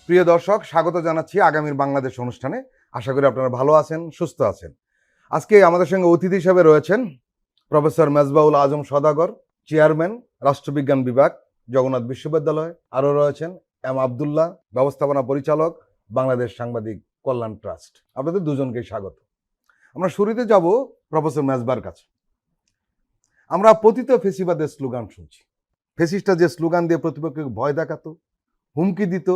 প্রিয় দর্শক, স্বাগত জানাচ্ছি আগামীর বাংলাদেশ অনুষ্ঠানে। আশা করি আপনারা ভালো আছেন, সুস্থ আছেন। আজকে আমাদের সঙ্গে অতিথি হিসেবে রয়েছেন প্রফেসর মেজবাউল আজম সওদাগর, চেয়ারম্যান, রাষ্ট্রবিজ্ঞান বিভাগ, জগন্নাথ বিশ্ববিদ্যালয়। আরও রয়েছেন এম আবদুল্লাহ, ব্যবস্থাপনা পরিচালক, বাংলাদেশ সাংবাদিক কল্যাণ ট্রাস্ট। আপনাদের দুজনকেই স্বাগত। আমরা শুরুতে যাব প্রফেসর মেজবার কাছে। আমরা পতিত ফেসিবাদের স্লোগান শুনছি। ফেসিস্টরা যে স্লোগান দিয়ে প্রতিপক্ষকে ভয় দেখাতো, হুমকি দিত,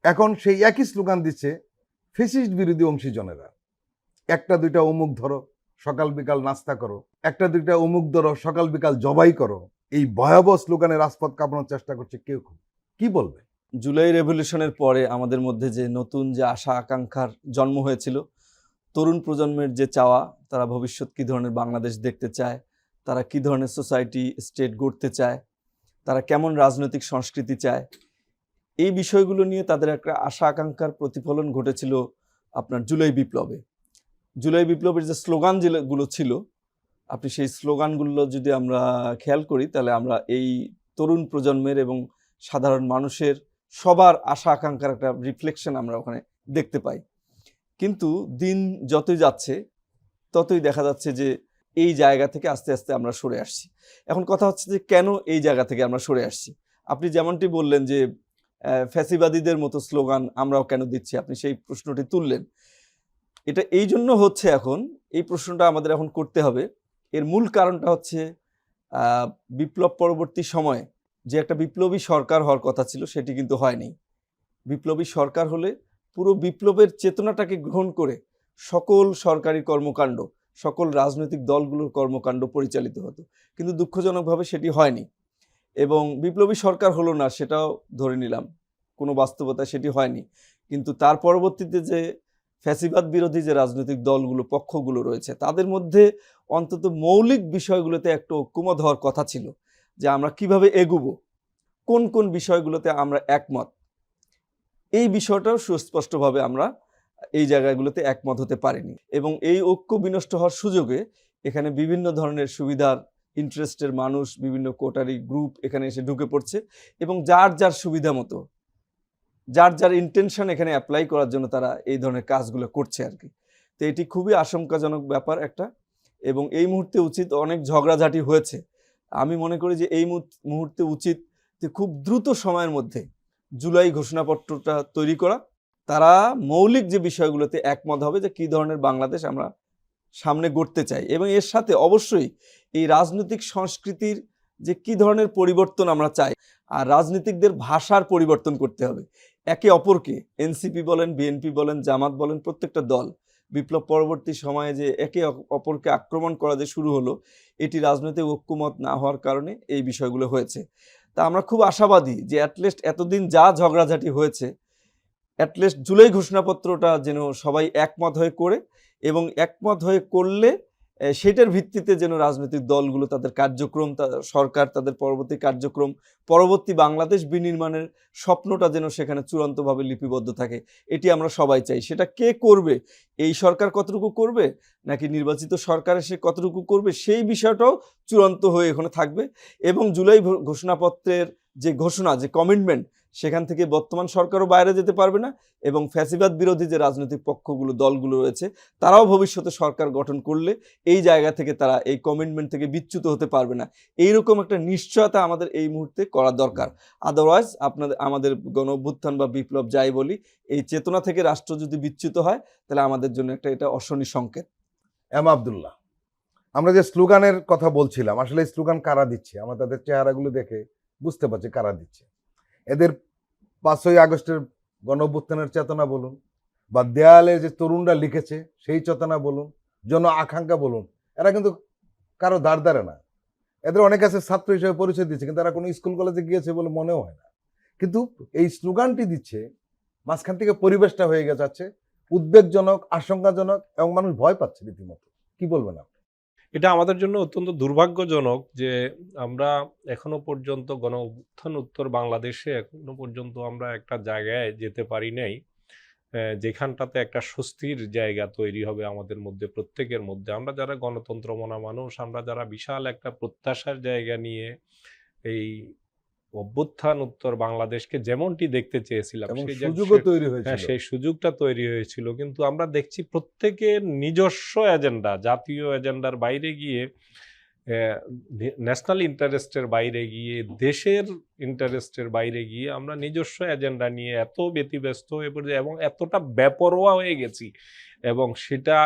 এখন সেই একই স্লোগান দিচ্ছে ফেসিস্ট বিরোধী অংশীজনেরা। একটা দুইটা অমুক ধরো, সকাল বিকাল নাস্তা করো, একটা দুইটা অমুক ধরো, সকাল বিকাল জবাই করো। এই ভয়াবহ স্লোগানে রাজপথ কাঁপানোর চেষ্টা করছে কেউ। কি বলবে? জুলাই রেভলিউশনের পরে আমাদের মধ্যে যে নতুন যে আশা আকাঙ্ক্ষার জন্ম হয়েছিল, তরুণ প্রজন্মের যে চাওয়া, তারা ভবিষ্যৎ কী ধরনের বাংলাদেশ দেখতে চায়, তারা কী ধরনের সোসাইটি স্টেট গড়তে চায়, তারা কেমন রাজনৈতিক সংস্কৃতি চায়, এই বিষয়গুলো নিয়ে তাদের একটা আশা আকাঙ্ক্ষার প্রতিফলন ঘটেছিল আপনার জুলাই বিপ্লবে। জুলাই বিপ্লবের যে স্লোগান যেগুলো ছিল, আপনি সেই স্লোগানগুলো যদি আমরা খেয়াল করি, তাহলে আমরা এই তরুণ প্রজন্মের এবং সাধারণ মানুষের সবার আশা আকাঙ্ক্ষার একটা রিফ্লেকশন আমরা ওখানে দেখতে পাই। কিন্তু দিন যতই যাচ্ছে ততই দেখা যাচ্ছে যে এই জায়গা থেকে আস্তে আস্তে আমরা সরে আসছি। এখন কথা হচ্ছে যে কেন এই জায়গা থেকে আমরা সরে আসছি। আপনি যেমনটি বললেন যে ফ্যাসিবাদীদের মতো স্লোগান আমরাও কেন দিচ্ছি, আপনি সেই প্রশ্নটি তুললেন। এটা এই জন্য হচ্ছে, এখন এই প্রশ্নটা আমাদের এখন করতে হবে। এর মূল কারণটা হচ্ছে বিপ্লব পরবর্তী সময়ে যে একটা বিপ্লবী সরকার হওয়ার কথা ছিল, সেটি কিন্তু হয়নি। বিপ্লবী সরকার হলে পুরো বিপ্লবের চেতনাটাকে গ্রহণ করে সকল সরকারি কর্মকাণ্ড, সকল রাজনৈতিক দলগুলোর কর্মকাণ্ড পরিচালিত হতো, কিন্তু দুঃখজনকভাবে সেটি হয়নি। এবং বিপ্লবী সরকার হলো না, সেটাও ধরে নিলাম, কোনো বাস্তবতায় সেটি হয়নি। কিন্তু তার পরবর্তীতে যে ফ্যাসিবাদ বিরোধী যে রাজনৈতিক দলগুলো, পক্ষগুলো রয়েছে, তাদের মধ্যে অন্তত মৌলিক বিষয়গুলোতে একটু ঐক্যমত হওয়ার কথা ছিল, যে আমরা কিভাবে এগুবো, কোন কোন বিষয়গুলোতে আমরা একমত। এই বিষয়টাও সুস্পষ্টভাবে আমরা এই জায়গাগুলোতে একমত হতে পারিনি। এবং এই ঐক্য বিনষ্ট হওয়ার সুযোগে এখানে বিভিন্ন ধরনের সুবিধার ইন্টারেস্টের মানুষ, বিভিন্ন কোটারি গ্রুপ এখানে এসে ঢুকে পড়ছে এবং যার যার সুবিধা মতো, যার যার ইন্টেনশন এখানে অ্যাপ্লাই করার জন্য তারা এই ধরনের কাজগুলো করছে আর কি। তো এটি খুবই আশঙ্কাজনক ব্যাপার একটা। এবং এই মুহূর্তে উচিত, অনেক ঝগড়াঝাটি হয়েছে, আমি মনে করি যে এই মুহূর্তে উচিত যে খুব দ্রুত সময়ের মধ্যে জুলাই ঘোষণাপত্রটা তৈরি করা। তারা মৌলিক যে বিষয়গুলোতে একমত হবে, যে কী ধরনের বাংলাদেশ আমরা সামনে গড়তে চাই, এবং এর সাথে অবশ্যই এই রাজনৈতিক সংস্কৃতির যে কী ধরনের পরিবর্তন আমরা চাই। আর রাজনীতিকদের ভাষার পরিবর্তন করতে হবে। একে অপরকে, এনসিপি বলেন, বিএনপি বলেন, জামাত বলেন, প্রত্যেকটা দল বিপ্লব পরবর্তী সময়ে যে একে অপরকে আক্রমণ করা যে শুরু হলো, এটি রাজনৈতিক ঐক্যমত না হওয়ার কারণে এই বিষয়গুলো হয়েছে। তা আমরা খুব আশাবাদী যে অ্যাটলিস্ট এতদিন যা ঝগড়াঝাটি হয়েছে, অ্যাটলিস্ট জুলাই ঘোষণাপত্রটা যেন সবাই একমত হয়ে করে, এবং একমত হয়ে করলে সেটার ভিত্তিতে যেন রাজনৈতিক দলগুলো তাদের কার্যক্রম, সরকার তাদের পরবর্তী কার্যক্রম, পরবর্তী বাংলাদেশ বিনির্মাণের স্বপ্নটা যেন সেখানে চূড়ান্তভাবে লিপিবদ্ধ থাকে, এটি আমরা সবাই চাই। সেটা কে করবে, এই সরকার কতটুকু করবে নাকি নির্বাচিত সরকার এসে কতটুকু করবে, সেই বিষয়টাও চূড়ান্ত হয়ে এখানে থাকবে। এবং জুলাই ঘোষণাপত্রের যে ঘোষণা, যে কমিটমেন্ট, সেখান থেকে বর্তমান সরকারও বাইরে যেতে পারবে না, এবং ফ্যাসিবাদ বিরোধী যে রাজনৈতিক পক্ষগুলো, দলগুলো রয়েছে, তারাও ভবিষ্যতে সরকার গঠন করলে এই জায়গা থেকে তারা এই কমিটমেন্ট থেকে বিচ্যুত হতে পারবে না। এইরকম একটা নিশ্চয়তা আমাদের এই মুহূর্তে করা দরকার। আদারওয়াইজ আমাদের গণ অভ্যুত্থান বা বিপ্লব যাই বলি, এই চেতনা থেকে রাষ্ট্র যদি বিচ্যুত হয়, তাহলে আমাদের জন্য এটা অশনি সংকেত। এম আবদুল্লাহ, আমরা যে স্লোগানের কথা বলছিলাম, আসলে এই স্লোগান কারা দিচ্ছে? আমরা তাদের চেহারাগুলো দেখে বুঝতে পারছি কারা দিচ্ছে। এদের 5ই আগস্টের গণ অভ্যুত্থানের চেতনা বলুন, বা দেয়ালে যে তরুণরা লিখেছে সেই চেতনা বলুন, জন আকাঙ্ক্ষা বলুন, এরা কিন্তু কারো ধার ধারে না। এদের অনেক আছে ছাত্র হিসেবে পরিচয় দিচ্ছে, কিন্তু এরা কোনো স্কুল কলেজে গিয়েছে বলে মনেও হয় না। কিন্তু এই স্লোগানটি দিচ্ছে, মাঝখান থেকে পরিবেশটা হয়ে যাচ্ছে উদ্বেগজনক, আশঙ্কাজনক, এবং মানুষ ভয় পাচ্ছে রীতিমতো। কি বলবেন আপনি? এটা আমাদের জন্য অত্যন্ত দুর্ভাগ্যজনক যে আমরা এখনো পর্যন্ত গণ অভ্যুত্থান উত্তর বাংলাদেশে এখনো পর্যন্ত আমরা একটা জায়গায় যেতে পারি নাই যেখানটাতে একটা স্বস্তির জায়গা তৈরি হবে আমাদের মধ্যে, প্রত্যেকের মধ্যে। আমরা যারা গণতন্ত্র মনা মানুষ, আমরা যারা বিশাল একটা প্রত্যাশার জায়গা নিয়ে এই অভ্যুত্থান উত্তর বাংলাদেশকে যেমনটি দেখতে চেয়েছিলাম এবং সেই সুযোগও তৈরি হ্যাঁ, হয়েছিল। সেই সুযোগটা তৈরি হয়েছিল, কিন্তু আমরা দেখছি প্রত্যেকের নিজস্ব এজেন্ডা, জাতীয় এজেন্ডার বাইরে গিয়ে, ন্যাশনাল ইন্টারেস্টের বাইরে গিয়ে, দেশের ইন্টারেস্টের বাইরে গিয়ে আমরা নিজস্ব এজেন্ডা নিয়ে এত ব্যতিব্যস্ত হয়ে পড়েছি এবং এতটা বেপরোয়া হয়ে গেছি, এবং সেটা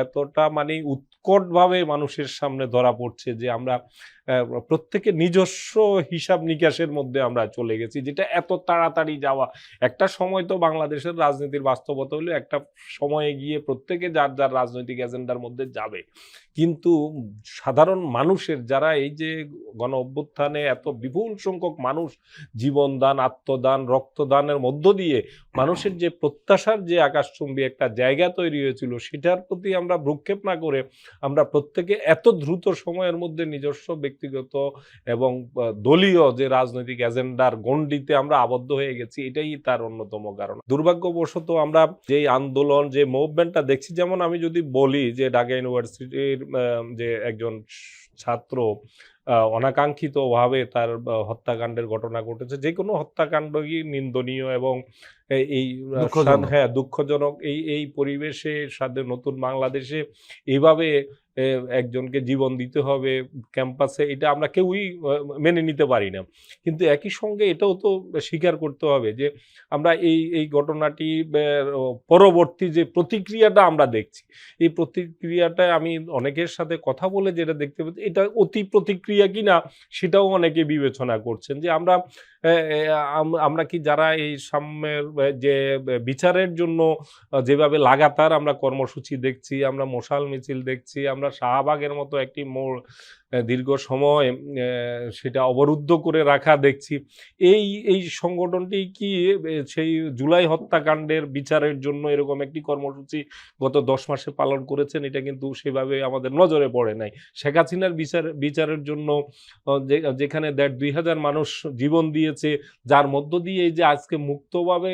এতটা মানে উৎকটভাবে মানুষের সামনে ধরা পড়ছে যে আমরা প্রত্যেকে নিজস্ব হিসাব নিকাশের মধ্যে আমরা চলে গেছি, যেটা এত তাড়াতাড়ি যাওয়া। একটা সময় তো বাংলাদেশের রাজনীতির বাস্তবতা হলো একটা সময়ে গিয়ে প্রত্যেকে যার যার রাজনৈতিক এজেন্ডার মধ্যে যাবে, কিন্তু সাধারণ মানুষের, যারা এই যে গণ অভ্যুত্থানে এত বিপুল সংখ্যক মানুষ জীবনদান, আত্মদান, রক্তদানের মধ্য দিয়ে মানুষের যে প্রত্যাশার যে আকাশচুম্বী একটা জায়গা তৈরি হয়েছিল, সেটার প্রতি আমরা ভ্রুক্ষেপ না করে আমরা প্রত্যেকে এত দ্রুত সময়ের মধ্যে নিজস্ব ব্যক্তিগত এবং দলীয় যে রাজনৈতিক এজেন্ডার গণ্ডিতে আমরা আবদ্ধ হয়ে গেছি, এটাই তার অন্যতম কারণ। দুর্ভাগ্যবশত আমরা যে আন্দোলন, যে মুভমেন্টটা দেখছি, যেমন আমি যদি বলি যে ঢাকা ইউনিভার্সিটির যে একজন ছাত্র অনাকাঙ্ক্ষিতভাবে তার হত্যাকাণ্ডের ঘটনা ঘটেছে, যে কোনো হত্যাকাণ্ডই নিন্দনীয় এবং এই দুঃখজনক। হ্যাঁ দুঃখজনক। এই পরিবেশে সাথে নতুন বাংলাদেশে এইভাবে একজনকে জীবন দিতে হবে ক্যাম্পাসে, এটা আমরা কেউই মেনে নিতে পারি না। কিন্তু একই সঙ্গে এটাও তো স্বীকার করতে হবে যে আমরা এই ঘটনাটি পরবর্তী যে প্রতিক্রিয়াটা আমরা দেখছি, এই প্রতিক্রিয়াটা আমি অনেকের সাথে কথা বলে যেটা দেখতে পাচ্ছি, এটা অতি প্রতিক্রিয়া কিনা সেটাও অনেকে বিবেচনা করছেন, যে আমরা কি যারা এই সাম্যের যে বিচারের জন্য যেভাবে লাগাতার আমরা কর্মসূচি দেখছি, আমরা মশাল মিছিল দেখছি, আমরা শাহবাগের মতো একটি মোড় দীর্ঘ সময় সেটা অবরুদ্ধ করে রাখা দেখছি, এই সংগঠনটি কি সেই জুলাই হত্যাকাণ্ডের বিচারের জন্য এরকম একটি কর্মসূচি গত 10 মাসে পালন করেছেন? এটা কিন্তু সেভাবে আমাদের নজরে পড়ে নাই। শেখ হাসিনার বিচারের জন্য যেখানে 1,500-2,000 মানুষ জীবন দিয়েছে, যার মধ্য দিয়ে এই যে আজকে মুক্তভাবে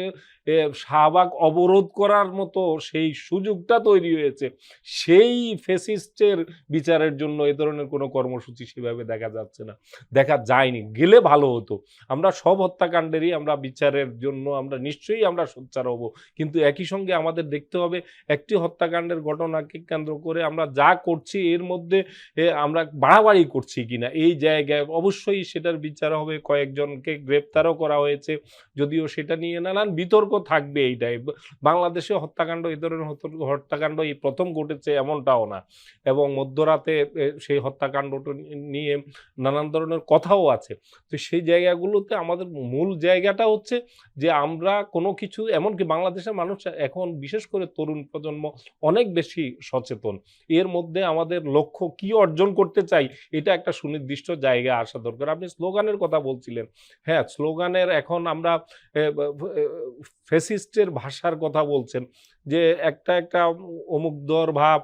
শাহবাগ অবরোধ করার মতো সেই সুযোগটা তৈরি হয়েছে, সেই ফ্যাসিস্টের বিচারের জন্য এ ধরনের কোনো কর্মসূচি সেভাবে দেখা যাচ্ছে না, দেখা যায়নি। গেলে ভালো হতো। আমরা সব হত্যাকাণ্ডেরই আমরা বিচারের জন্য আমরা নিশ্চয়ই আমরা সোচ্চার হব, কিন্তু একই সঙ্গে আমাদের দেখতে হবে একটি হত্যাকাণ্ডের ঘটনাকে কেন্দ্র করে আমরা যা করছি এর মধ্যে আমরা বাড়াবাড়ি করছি কিনা, এই জায়গায় অবশ্যই সেটার বিচার হবে। কয়েকজনকে গ্রেপ্তারও করা হয়েছে, যদিও সেটা নিয়ে নানান বিতর্ক থাকবে। এইটাই বাংলাদেশে হত্যাকাণ্ড, এই ধরনের হত্যাকাণ্ড এই প্রথম ঘটেছে এমনটাও না, এবং মধ্যরাতে সেই হত্যাকাণ্ডটা নিয়ে নানান ধরনের কথাও আছে। তো সেই জায়গাগুলোতে আমাদের মূল জায়গাটা হচ্ছে যে আমরা কোনো কিছু, এমনকি বাংলাদেশের মানুষ এখন বিশেষ করে তরুণ প্রজন্ম অনেক বেশি সচেতন, এর মধ্যে আমাদের লক্ষ্য কি অর্জন করতে চাই এটা একটা সুনির্দিষ্ট জায়গায় আসা দরকার। আপনি স্লোগানের কথা বলছিলেন, হ্যাঁ স্লোগানের এখন আমরা ফ্যাসিস্টের ভাষার কথা বলছেন, যে একটা অমুক দর ভাব,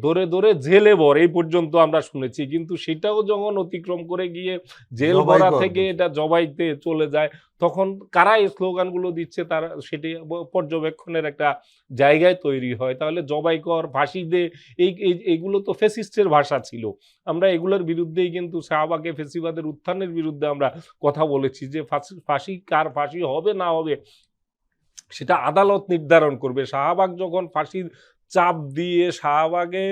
দরে দরে জেলে ভর, এই পর্যন্ত আমরা শুনেছি, কিন্তু সেটাও যখন অতিক্রম করে গিয়ে জেল জবাই ভরা কর থেকে বলছে। এটা জবাইতে চলে যায়, তখন কারা এই স্লোগানগুলো দিচ্ছে তারা সেটি পর্যবেক্ষণের একটা জায়গায় তৈরি হয়। তাহলে জবাই কর, ফাঁসি দে, এইগুলো তো ফ্যাসিস্টের ভাষা ছিল। আমরা এগুলোর বিরুদ্ধেই কিন্তু শাহবাগে ফেসিবাদের উত্থানের বিরুদ্ধে আমরা কথা বলেছি, যে ফাঁসি কার ফাঁসি হবে না হবে সেটা আদালত নির্ধারণ করবে। শাহবাগ যখন ফাঁসির চাপ দিয়ে শাহবাগে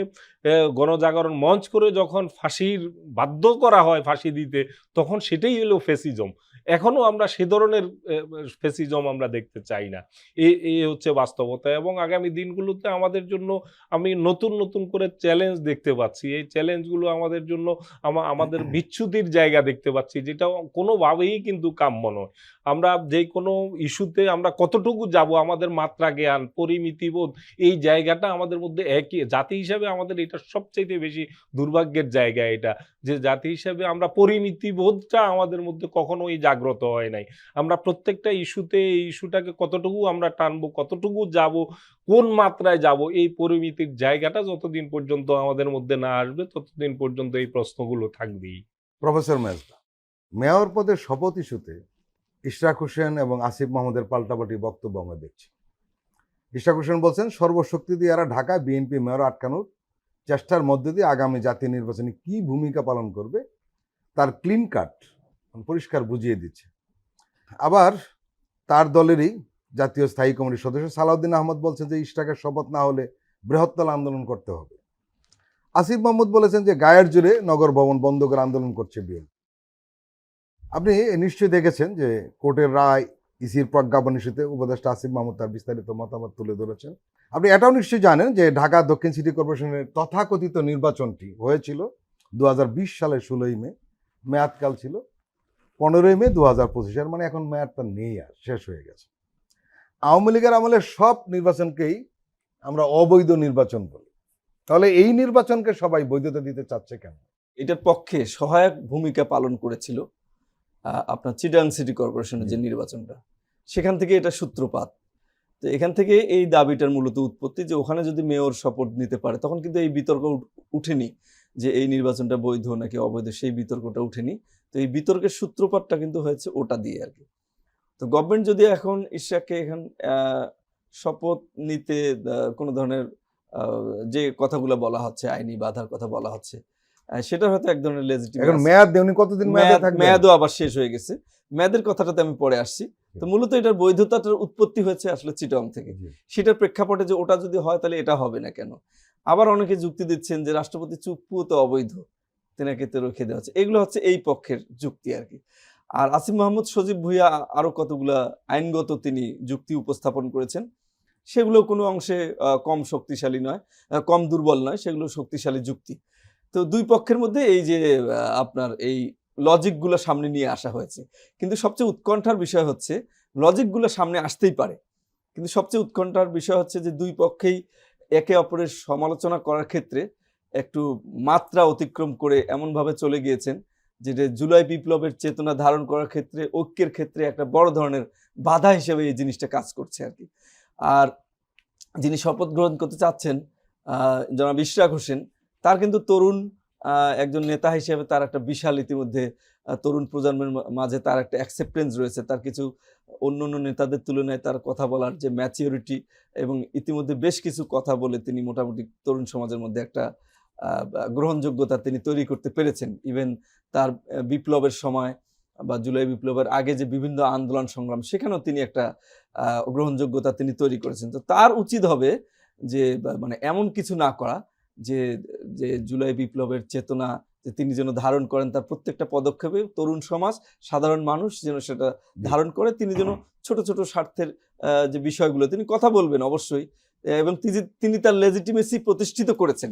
গণজাগরণ মঞ্চ করে যখন ফাঁসির বাধ্য করা হয় ফাঁসি দিতে, তখন সেটাই হলো ফ্যাসিজম। এখনো আমরা সে ধরনের ফ্যাসিজম আমরা দেখতে চাই না। এই হচ্ছে বাস্তবতা, এবং আগামী দিনগুলোতে আমাদের জন্য আমি নতুন নতুন করে চ্যালেঞ্জ দেখতে পাচ্ছি। এই চ্যালেঞ্জগুলো আমাদের জন্য আমাদের বিচ্যুতির জায়গা দেখতে পাচ্ছি, যেটা কোনোভাবেই কিন্তু কাম্য নয়। আমরা যে কোনো ইস্যুতে আমরা কতটুকু যাব, আমাদের মাত্রা জ্ঞান, পরিমিতিবোধ, এই জায়গাটা আমাদের মধ্যে একই। জাতি হিসাবে আমাদের এটা সবচেয়ে বেশি দুর্ভাগ্যের জায়গা, এটা যে জাতি হিসাবে আমরা পরিমিতিবোধটা আমাদের মধ্যে কখনোই জাগ্রত হয় নাই। আমরা প্রত্যেকটা ইস্যুতে এই ইস্যুটাকে কতটুকু আমরা টানবো, কতটুকু যাব, কোন মাত্রায় যাব, এই পরিমিতির জায়গাটা যতদিন পর্যন্ত আমাদের মধ্যে না আসবে ততদিন পর্যন্ত এই প্রশ্নগুলো থাকবেই। প্রফেসর মেজবা, মেয়র পদের শপথ ইস্যুতে ইশরাক হোসেন এবং আসিফ মাহমুদের পাল্টাপাল্টি বক্তব্য আমরা দেখছি। ইশরাক হোসেন বলছেন, সর্বশক্তি দিয়ে এরা ঢাকায় বিএনপি মেয়র আটকানোর চেষ্টার মধ্যে দিয়ে আগামী জাতীয় নির্বাচনে কি ভূমিকা পালন করবে তার ক্লিন কাট পরিষ্কার বুঝিয়ে দিচ্ছে। আবার তার দলেরই জাতীয় স্থায়ী কমিটির সদস্য সালাউদ্দিন আহমদ বলছেন যে ইশরাকের শপথ না হলে বৃহত্তর আন্দোলন করতে হবে। আসিফ মাহমুদ বলেছেন যে গায়ের জোরে নগর ভবন বন্ধ করে আন্দোলন করছে বিএনপি। আপনি নিশ্চয়ই দেখেছেন যে কোর্টের রায়, ইসির প্রজ্ঞাপন ইস্যুতে উপদেষ্টা আসিফ মাহমুদ তার বিস্তারিত মতামত তুলে ধরেছেন। আপনি এটাও নিশ্চয়ই জানেন যে ঢাকা দক্ষিণ সিটি কর্পোরেশনের তথাকথিত নির্বাচনটি হয়েছিল 2020 সালের 16ই মে, মেয়াদকাল ছিল 15ই মে 2025, মানে এখন মেয়াদটা নেই, আর শেষ হয়ে গেছে। আওয়ামী লীগের আমলে সব নির্বাচনকেই আমরা অবৈধ নির্বাচন বলি, তাহলে এই নির্বাচনকে সবাই বৈধতা দিতে চাচ্ছে কেন? এটার পক্ষে সহায়ক ভূমিকা পালন করেছিল আপনার চিটাগাং সিটি কর্পোরেশনের যে নির্বাচনটা, সেখান থেকে এটা সূত্রপাত। তো এখান থেকে এই দাবিটার মূলত উৎপত্তি, যে ওখানে যদি মেয়র শপথ নিতে পারে তখন কিন্তু এই বিতর্ক উঠেনি যে এই নির্বাচনটা বৈধ নাকি অবৈধ, সেই বিতর্কটা উঠেনি। তো এই বিতর্কের সূত্রপাতটা কিন্তু হয়েছে ওটা দিয়ে আর কি। তো গভর্নমেন্ট যদি এখন ইশরাককে এখন শপথ নিতে কোনো ধরনের যে কথাগুলো বলা হচ্ছে, আইনি বাধার কথা বলা হচ্ছে, সেটা হয়তো এক ধরনের লেজিটিমেট। এখন মেয়াদ দেওনি, কতদিন মেয়াদে থাকবে? মেয়াদও আবার শেষ হয়ে গেছে। মেয়াদের কথাটাতে আমি পরে আসছি। তো মূলত এটার বৈধতাটার উৎপত্তি হয়েছে আসলে চিটাগাং থেকে। সেটার প্রেক্ষাপটে যে ওটা যদি হয় তাহলে এটা হবে না কেন? আবার অনেকে যুক্তি দিচ্ছেন যে রাষ্ট্রপতি চুপ্পুও তো অবৈধ, তেনাকে তো রুখে দেওয়া হচ্ছে। এগুলো হচ্ছে এই পক্ষের যুক্তি আর কি। আর আসিফ মাহমুদ সজীব ভুঁইয়া আরো কতগুলা আইনগত তিনি যুক্তি উপস্থাপন করেছেন, সেগুলো কোনো অংশে কম শক্তিশালী নয়, কম দুর্বল নয়, সেগুলো শক্তিশালী যুক্তি। তো দুই পক্ষের মধ্যে এই যে আপনার এই লজিকগুলো সামনে নিয়ে আসা হয়েছে। কিন্তু সবচেয়ে উৎকণ্ঠার বিষয় হচ্ছে লজিকগুলো সামনে আসতেই পারে, কিন্তু সবচেয়ে উৎকণ্ঠার বিষয় হচ্ছে যে দুই পক্ষেই একে অপরের সমালোচনা করার ক্ষেত্রে একটু মাত্রা অতিক্রম করে এমনভাবে চলে গিয়েছেন যেটা জুলাই বিপ্লবের চেতনা ধারণ করার ক্ষেত্রে, ঐক্যের ক্ষেত্রে একটা বড় ধরনের বাধা হিসেবে এই জিনিসটা কাজ করছে আর কি। আর যিনি শপথ গ্রহণ করতে চাচ্ছেন জনাব ইশরাক হোসেন, তার কিন্তু তরুণ একজন নেতা হিসেবে তার একটা বিশাল ইতিমধ্যে তরুণ প্রজন্মের মাঝে তার একটা অ্যাকসেপ্টেন্স রয়েছে। তার কিছু অন্য নেতাদের তুলনায় তার কথা বলার যে ম্যাচিউরিটি, এবং ইতিমধ্যে বেশ কিছু কথা বলে তিনি মোটামুটি তরুণ সমাজের মধ্যে একটা গ্রহণযোগ্যতা তিনি তৈরি করতে পেরেছেন। ইভেন তার বিপ্লবের সময় বা জুলাই বিপ্লবের আগে যে বিভিন্ন আন্দোলন সংগ্রাম, সেখানেও তিনি একটা গ্রহণযোগ্যতা তিনি তৈরি করেছেন। তো তার উচিত হবে যে মানে এমন কিছু না করা যে যে জুলাই বিপ্লবের চেতনা যে তিনি যেন ধারণ করেন, তার প্রত্যেকটা পদক্ষেপে তরুণ সমাজ, সাধারণ মানুষ যেন সেটা ধারণ করে। তিনি যেন ছোট ছোট স্বার্থের যে বিষয়গুলো তিনি কথা বলবেন অবশ্যই, এবং তিনি তার লেজিটিমেসি প্রতিষ্ঠিত করেছেন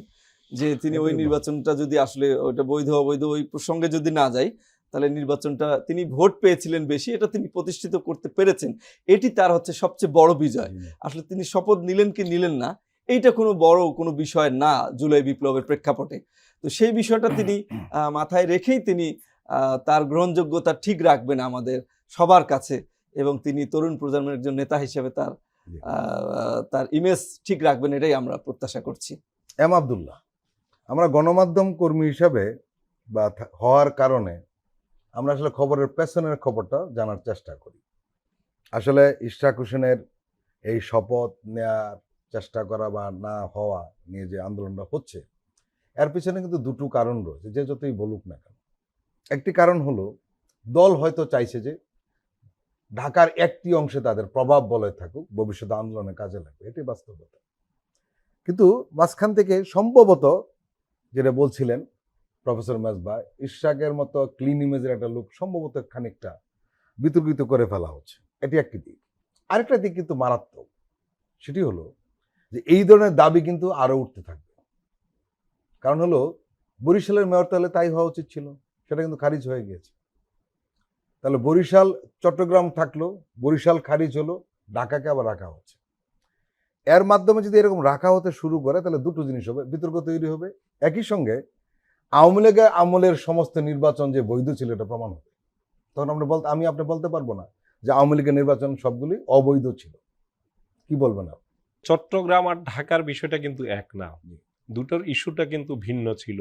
যে তিনি ওই নির্বাচনটা যদি আসলে ওইটা বৈধ অবৈধ ওই প্রসঙ্গে যদি না যায়, তাহলে নির্বাচনটা তিনি ভোট পেয়েছিলেন বেশি, এটা তিনি প্রতিষ্ঠিত করতে পেরেছেন। এটি তার হচ্ছে সবচেয়ে বড় বিজয়। আসলে তিনি শপথ নিলেন কি নিলেন না, এইটা কোনো বড় কোনো বিষয় না জুলাই বিপ্লবের প্রেক্ষাপটে। তো সেই বিষয়টা তিনি মাথায় রেখেই তিনি তার গ্রহণযোগ্যতা ঠিক রাখবেন আমাদের সবার কাছে, এবং তিনি তরুণ প্রজন্মের একজন নেতা হিসেবে তার ইমেজ ঠিক রাখবেন, এটাই আমরা প্রত্যাশা করছি। এম আব্দুল্লাহ, আমরা গণমাধ্যম কর্মী হিসাবে বা হওয়ার কারণে আমরা আসলে খবরের পেছনের খবরটা জানার চেষ্টা করি। আসলে ইশরাক হোসেনের এই শপথ নেওয়ার চেষ্টা করা বা না হওয়া নিয়ে যে আন্দোলনটা হচ্ছে, এর পিছনে কিন্তু দুটো কারণ রয়েছে, যে যতই বলুক না কেন। একটি কারণ হলো দল হয়তো চাইছে যে ঢাকার একটি অংশে তাদের প্রভাব বলয় থাকুক, ভবিষ্যতে আন্দোলনে কাজে লাগবে, এটি বাস্তবতা। কিন্তু মাঝখান থেকে সম্ভবত যেটা বলছিলেন প্রফেসর মেজবা, ইশরাকের মতো ক্লিন ইমেজের একটা লোক সম্ভবত খানিকটা বিতর্কিত করে ফেলা হচ্ছে, এটি একটি দিক। আরেকটা দিক কিন্তু মারাত্মক, সেটি হলো যে এই ধরনের দাবি কিন্তু আরো উঠতে থাকবে। কারণ হলো বরিশালের মেয়র তাহলে তাই হওয়া উচিত ছিল, সেটা কিন্তু খারিজ হয়ে গিয়েছে। তাহলে বরিশাল চট্টগ্রাম থাকলো, বরিশাল খারিজ হলো, ঢাকাকে আবার রাখা হচ্ছে। এর মাধ্যমে যদি এরকম রাখা হতে শুরু করে তাহলে দুটো জিনিস হবে, বিতর্ক তৈরি হবে, একই সঙ্গে আওয়ামী লীগের আমলের সমস্ত নির্বাচন যে বৈধ ছিল এটা প্রমাণ হবে। তখন আপনি বলতে পারবো না যে আওয়ামী লীগের নির্বাচন সবগুলি অবৈধ ছিল। কি বলবেন আপনি? চট্টগ্রাম আর ঢাকার বিষয়টা কিন্তু এক না, দুটোর ইস্যুটা কিন্তু ভিন্ন ছিল।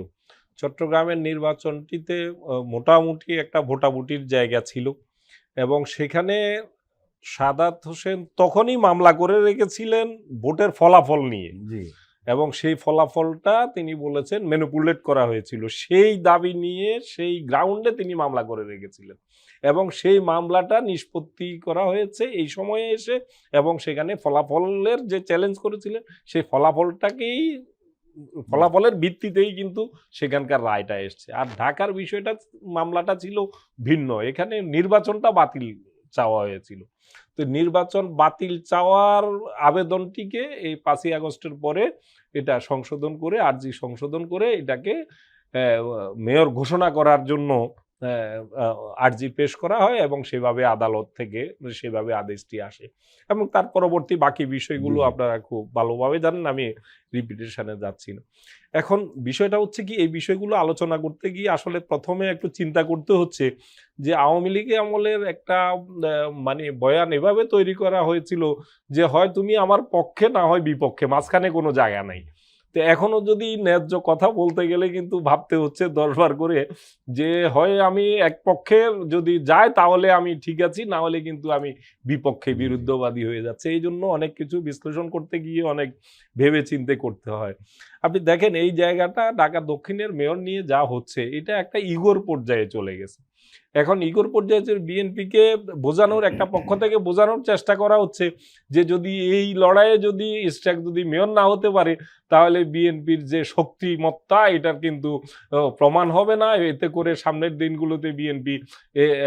চট্টগ্রামের নির্বাচনটিতে মোটামুটি একটা ভোটাভুটির জায়গা ছিল, এবং সেখানে সাদাত হোসেন তখনই মামলা করে রেখেছিলেন ভোটের ফলাফল নিয়ে, এবং সেই ফলাফলটা তিনি বলেছেন ম্যানিপুলেট করা হয়েছিল। সেই দাবি নিয়ে সেই গ্রাউন্ডে তিনি মামলা করে রেখেছিলেন এবং সেই মামলাটা নিষ্পত্তি করা হয়েছে এই সময়ে এসে, এবং সেখানে ফলাফলের যে চ্যালেঞ্জ করেছিলেন সেই ফলাফলের ভিত্তিতেই কিন্তু সেখানকার রায়টা এসছে। আর ঢাকার বিষয়টা, মামলাটা ছিল ভিন্ন। এখানে নির্বাচনটা বাতিল চাওয়া হয়েছিল। তো নির্বাচন বাতিল চাওয়ার আবেদনটিকে এই 5ই আগস্টের পরে এটা সংশোধন করে, আরজি সংশোধন করে এটাকে মেয়র ঘোষণা করার জন্য আরজি পেশ করা হয় এবং সেভাবে আদালত থেকে সেভাবে আদেশটি আসে এবং তার পরবর্তী বাকি বিষয়গুলো আপনারা খুব ভালোভাবে জানেন, আমি রিপিটেশনে যাচ্ছি না। এখন বিষয়টা হচ্ছে কি, এই বিষয়গুলো আলোচনা করতে গিয়ে আসলে প্রথমে একটু চিন্তা করতে হচ্ছে যে আওয়ামী লীগ আমলের একটা মানে বয়ান এভাবে তৈরি করা হয়েছিল যে হয় তুমি আমার পক্ষে না হয় বিপক্ষে, মাঝখানে কোনো জায়গা নাই। তো এখনো যদি ন্যায্য কথা বলতে গেলে কিন্তু ভাবতে হচ্ছে 10 বার করে যে হয় আমি এক পক্ষে যদি যায় তাহলে আমি ঠিক আছি, না হলে কিন্তু আমি বিপক্ষে বিরুদ্ধবাদী হয়ে যাচ্ছে। এই জন্য অনেক কিছু বিশ্লেষণ করতে গিয়ে অনেক ভেবে চিন্তে করতে হয়। আপনি দেখেন এই জায়গাটা ঢাকা দক্ষিণের মেয়র নিয়ে যা হচ্ছে এটা একটা ইগোর পর্যায়ে চলে গেছে। এখন ইগোর পর্যায়ে বিএনপিকে বোঝানোর, একটা পক্ষ থেকে বোঝানোর চেষ্টা করা হচ্ছে যে যদি এই লড়াইয়ে যদি ইশরাক যদি মেয়র না হতে পারে তাহলে বিএনপির যে শক্তিমত্তা এটার কিন্তু প্রমাণ হবে না, এতে করে সামনের দিনগুলোতে বিএনপি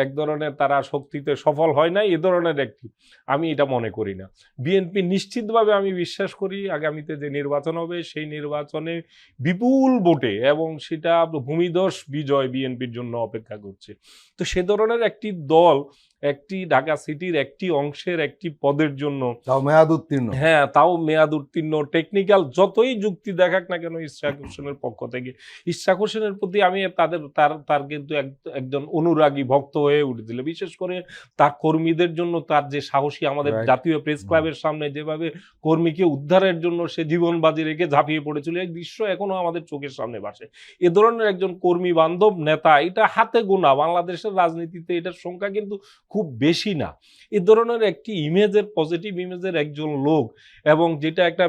এক ধরনের তারা শক্তিতে সফল হয় না, এ ধরনের একটি, আমি এটা মনে করি না। বিএনপি নিশ্চিতভাবে আমি বিশ্বাস করি আগামীতে যে নির্বাচন হবে সেই নির্বাচনে বিপুল ভোটে এবং সেটা ভূমিধস বিজয় বিএনপির জন্য অপেক্ষা করছে। তো সে ধরনের একটি দল একটি ঢাকা সিটির একটি অংশের একটি পদের জন্য তাও মেয়াদ উত্তীর্ণ, হ্যাঁ তাও মেয়াদ উত্তীর্ণ, টেকনিক্যাল যতই যুক্তি দেখাক না কেন ইশরাক হোসেনের পক্ষ থেকে, ইশরাক হোসেনের প্রতি আমি তার কিন্তু একজন অনুরাগী ভক্ত হয়ে উঠেছিল। বিশেষ করে তার কর্মীদের জন্য তার যে সাহসী, আমাদের জাতীয় প্রেস ক্লাবের সামনে যেভাবে কর্মীকে উদ্ধারের জন্য সে জীবন বাজি রেখে ঝাঁপিয়ে পড়েছিল, এই দৃশ্য এখনো আমাদের চোখের সামনে ভাসে। এ ধরনের একজন কর্মী বান্ধব নেতা এটা হাতে গোনা, বাংলাদেশের রাজনীতিতে এটার সংখ্যা কিন্তু খুব বেশি না। এ ধরনের একটি ইমেজের, পজিটিভ ইমেজের একজন লোক, এবং যেটা একটা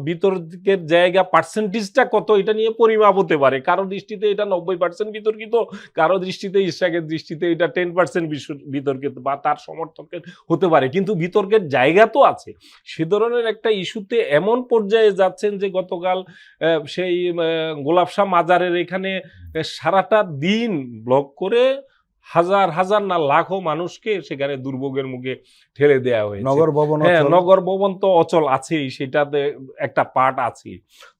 বিতর্কের জায়গা পার্সেন্টেজটা কত এটা নিয়ে পরিমাপ হতে পারে। কারো দৃষ্টিতে এটা 90% বিতর্কিত, কারো দৃষ্টিতে, ইশরাকের দৃষ্টিতে এটা 10% বিতর্কিত বা তার সমর্থকের হতে পারে, কিন্তু বিতর্কের জায়গা তো আছে। সে ধরনের একটা ইস্যুতে এমন পর্যায়ে যাচ্ছেন যে গতকাল সেই গোলাপ শাহ মাজারের এখানে সারাটা দিন ব্লক করে হাজার হাজার না লাখো মানুষকে সেখানে দুর্ভোগের মুখে ঠেলে দেওয়া হয়েছে। নগর ভবন, হ্যাঁ, নগর ভবন তো অচল আছেই, সেটাতে একটা পার্ট আছে।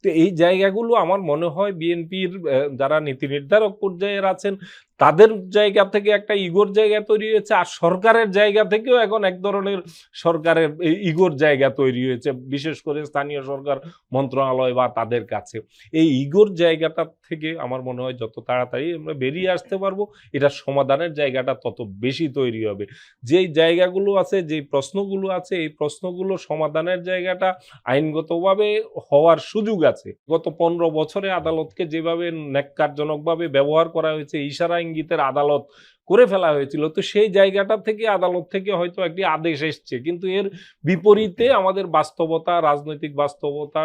তো এই জায়গাগুলো আমার মনে হয় বিএনপির যারা নীতি নির্ধারক পর্যায়ের আছেন তাদের জায়গা থেকে একটা ইগোর জায়গা তৈরি হয়েছে, আর সরকারের জায়গা থেকেও এখন এক ধরনের সরকারের ইগোর জায়গা তৈরি হয়েছে, বিশেষ করে স্থানীয় সরকার মন্ত্রণালয় বা তাদের কাছে। এই ইগোর জায়গাটা থেকে আমার মনে হয় যত তাড়াতাড়ি আমরা বেরিয়ে আসতে পারবো, এটার সমাধানের জায়গাটা তত বেশি তৈরি হবে। যেই জায়গাগুলো আছে, যেই প্রশ্নগুলো আছে, এই প্রশ্নগুলো সমাধানের জায়গাটা আইনগতভাবে হওয়ার সুযোগ আছে। গত 15 বছরে আদালতকে যেভাবে ন্যাক্কারজনকভাবে ব্যবহার করা হয়েছে, ইশারা ইঙ্গিতের আদালত করে ফেলা হয়েছিল, তো সেই জায়গাটা থেকে আদালত থেকে হয়তো একটি আদেশ এসছে, কিন্তু এর বিপরীতে আমাদের বাস্তবতা, রাজনৈতিক বাস্তবতা,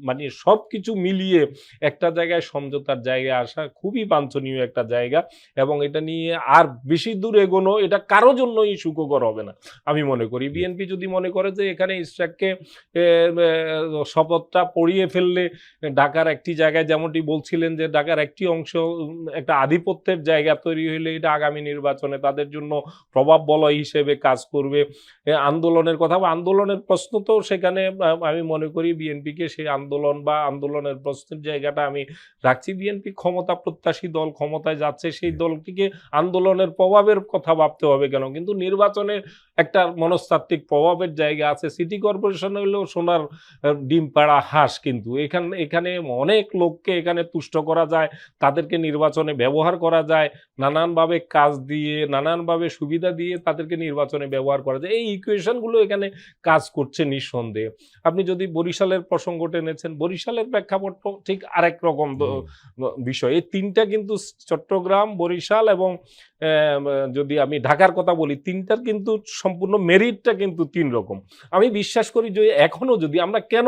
মানে সবকিছু মিলিয়ে একটা জায়গায় সমঝোতার জায়গায় আসা খুবই বাঞ্ছনীয় একটা জায়গা, এবং এটা নিয়ে আর বেশি দূর এগোনো এটা কারো জন্যই সুখকর হবে না আমি মনে করি। বিএনপি যদি মনে করে যে এখানে ইশরাককে শপথটা পড়িয়ে ফেললে ঢাকার একটি জায়গায়, যেমনটি বলছিলেন যে ঢাকার একটি অংশ একটা আধিপত্যের জায়গা তৈরি হলে এটা আগামী নির্বাচনে তাদের জন্য প্রভাব বলয় হিসেবে কাজ করবে। আন্দোলনের কথা বা আন্দোলনের প্রশ্ন তো সেখানে আমি মনে করি বিএনপিকে সেই আন্দোলন বা আন্দোলনের প্রশ্নের জায়গাটা আমি রাখছি। বিএনপি ক্ষমতা প্রত্যাশী দল, ক্ষমতায় যাচ্ছে, সেই দলটিকে আন্দোলনের প্রভাবের কথা ভাবতে হবে কেন, কিন্তু নির্বাচনে একটা মনস্তাত্ত্বিক প্রভাবের জায়গা আছে। সিটি কর্পোরেশন হলেও সোনার ডিম পাড়া হাঁস, কিন্তু এখানে অনেক লোককে এখানে তুষ্ট করা যায়, তাদেরকে নির্বাচনে ব্যবহার করা যায়, নানানভাবে কাজ কাজ দিয়ে নানানভাবে সুবিধা দিয়ে তাদেরকে নির্বাচনে ব্যবহার করা যায়, এই ইকুয়েশনগুলো এখানে কাজ করছে নিঃসন্দেহে। আপনি যদি বরিশালের প্রসঙ্গ টেনেছেন, বরিশালের প্রেক্ষাপট ঠিক আরেক রকম বিষয়। এই তিনটা কিন্তু চট্টগ্রাম, বরিশাল এবং যদি আমি ঢাকার কথা বলি, তিনটার কিন্তু সম্পূর্ণ মেরিটটা কিন্তু তিন রকম। আমি বিশ্বাস করি যে এখনো যদি আমরা কেন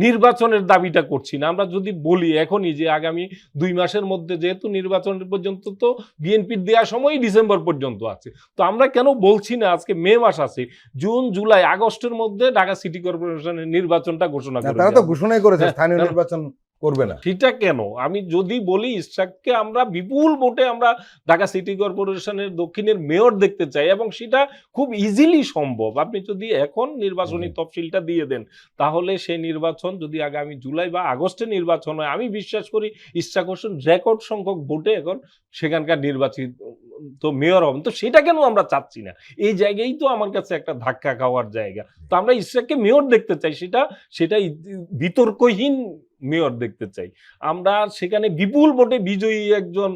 নির্বাচনের দাবিটা করছি না, আমরা যদি বলি এখনই যে আগামী 2 মাসের মধ্যে, যেহেতু নির্বাচনের পর্যন্ত তো বিএনপির দেওয়ার সময় ডিসেম্বর পর্যন্ত আছে, তো আমরা কেন বলছি না আজকে মে মাস আছে, জুন, জুলাই, আগস্টের মধ্যে ঢাকা সিটি কর্পোরেশনের নির্বাচনটা ঘোষণা করে তারা তো দেওয়া। ঘোষণাই করেছে হ্যাঁ, স্থানীয় কারণ- নির্বাচন করবে না। সেটা কেন? আমি যদি বলি ইসরাককে আমরা বিপুল ভোটে আমরা ঢাকা সিটি কর্পোরেশনের দক্ষিণের মেয়র দেখতে চাই, এবং সেটা খুব ইজিলি সম্ভব। আপনি যদি এখন নির্বাচনী তফসিলটা দিয়ে দেন, তাহলে সেই নির্বাচন যদি আগামী জুলাই বা আগস্টে নির্বাচন হয়, আমি বিশ্বাস করি ইসরাক হোসেন রেকর্ড সংখ্যক ভোটে এখন সেখানকার নির্বাচিত তো মেয়র হবেন। তো সেটা কেন আমরা চাচ্ছি না? এই জায়গায় তো আমার কাছে একটা ধাক্কা খাওয়ার জায়গা। তো আমরা ইসরাককে মেয়র দেখতে চাই, সেটা বিতর্কহীন মেয়র দেখতে চাই। আমরা সেখানে বিপুল ভোটে বিজয়ী একজন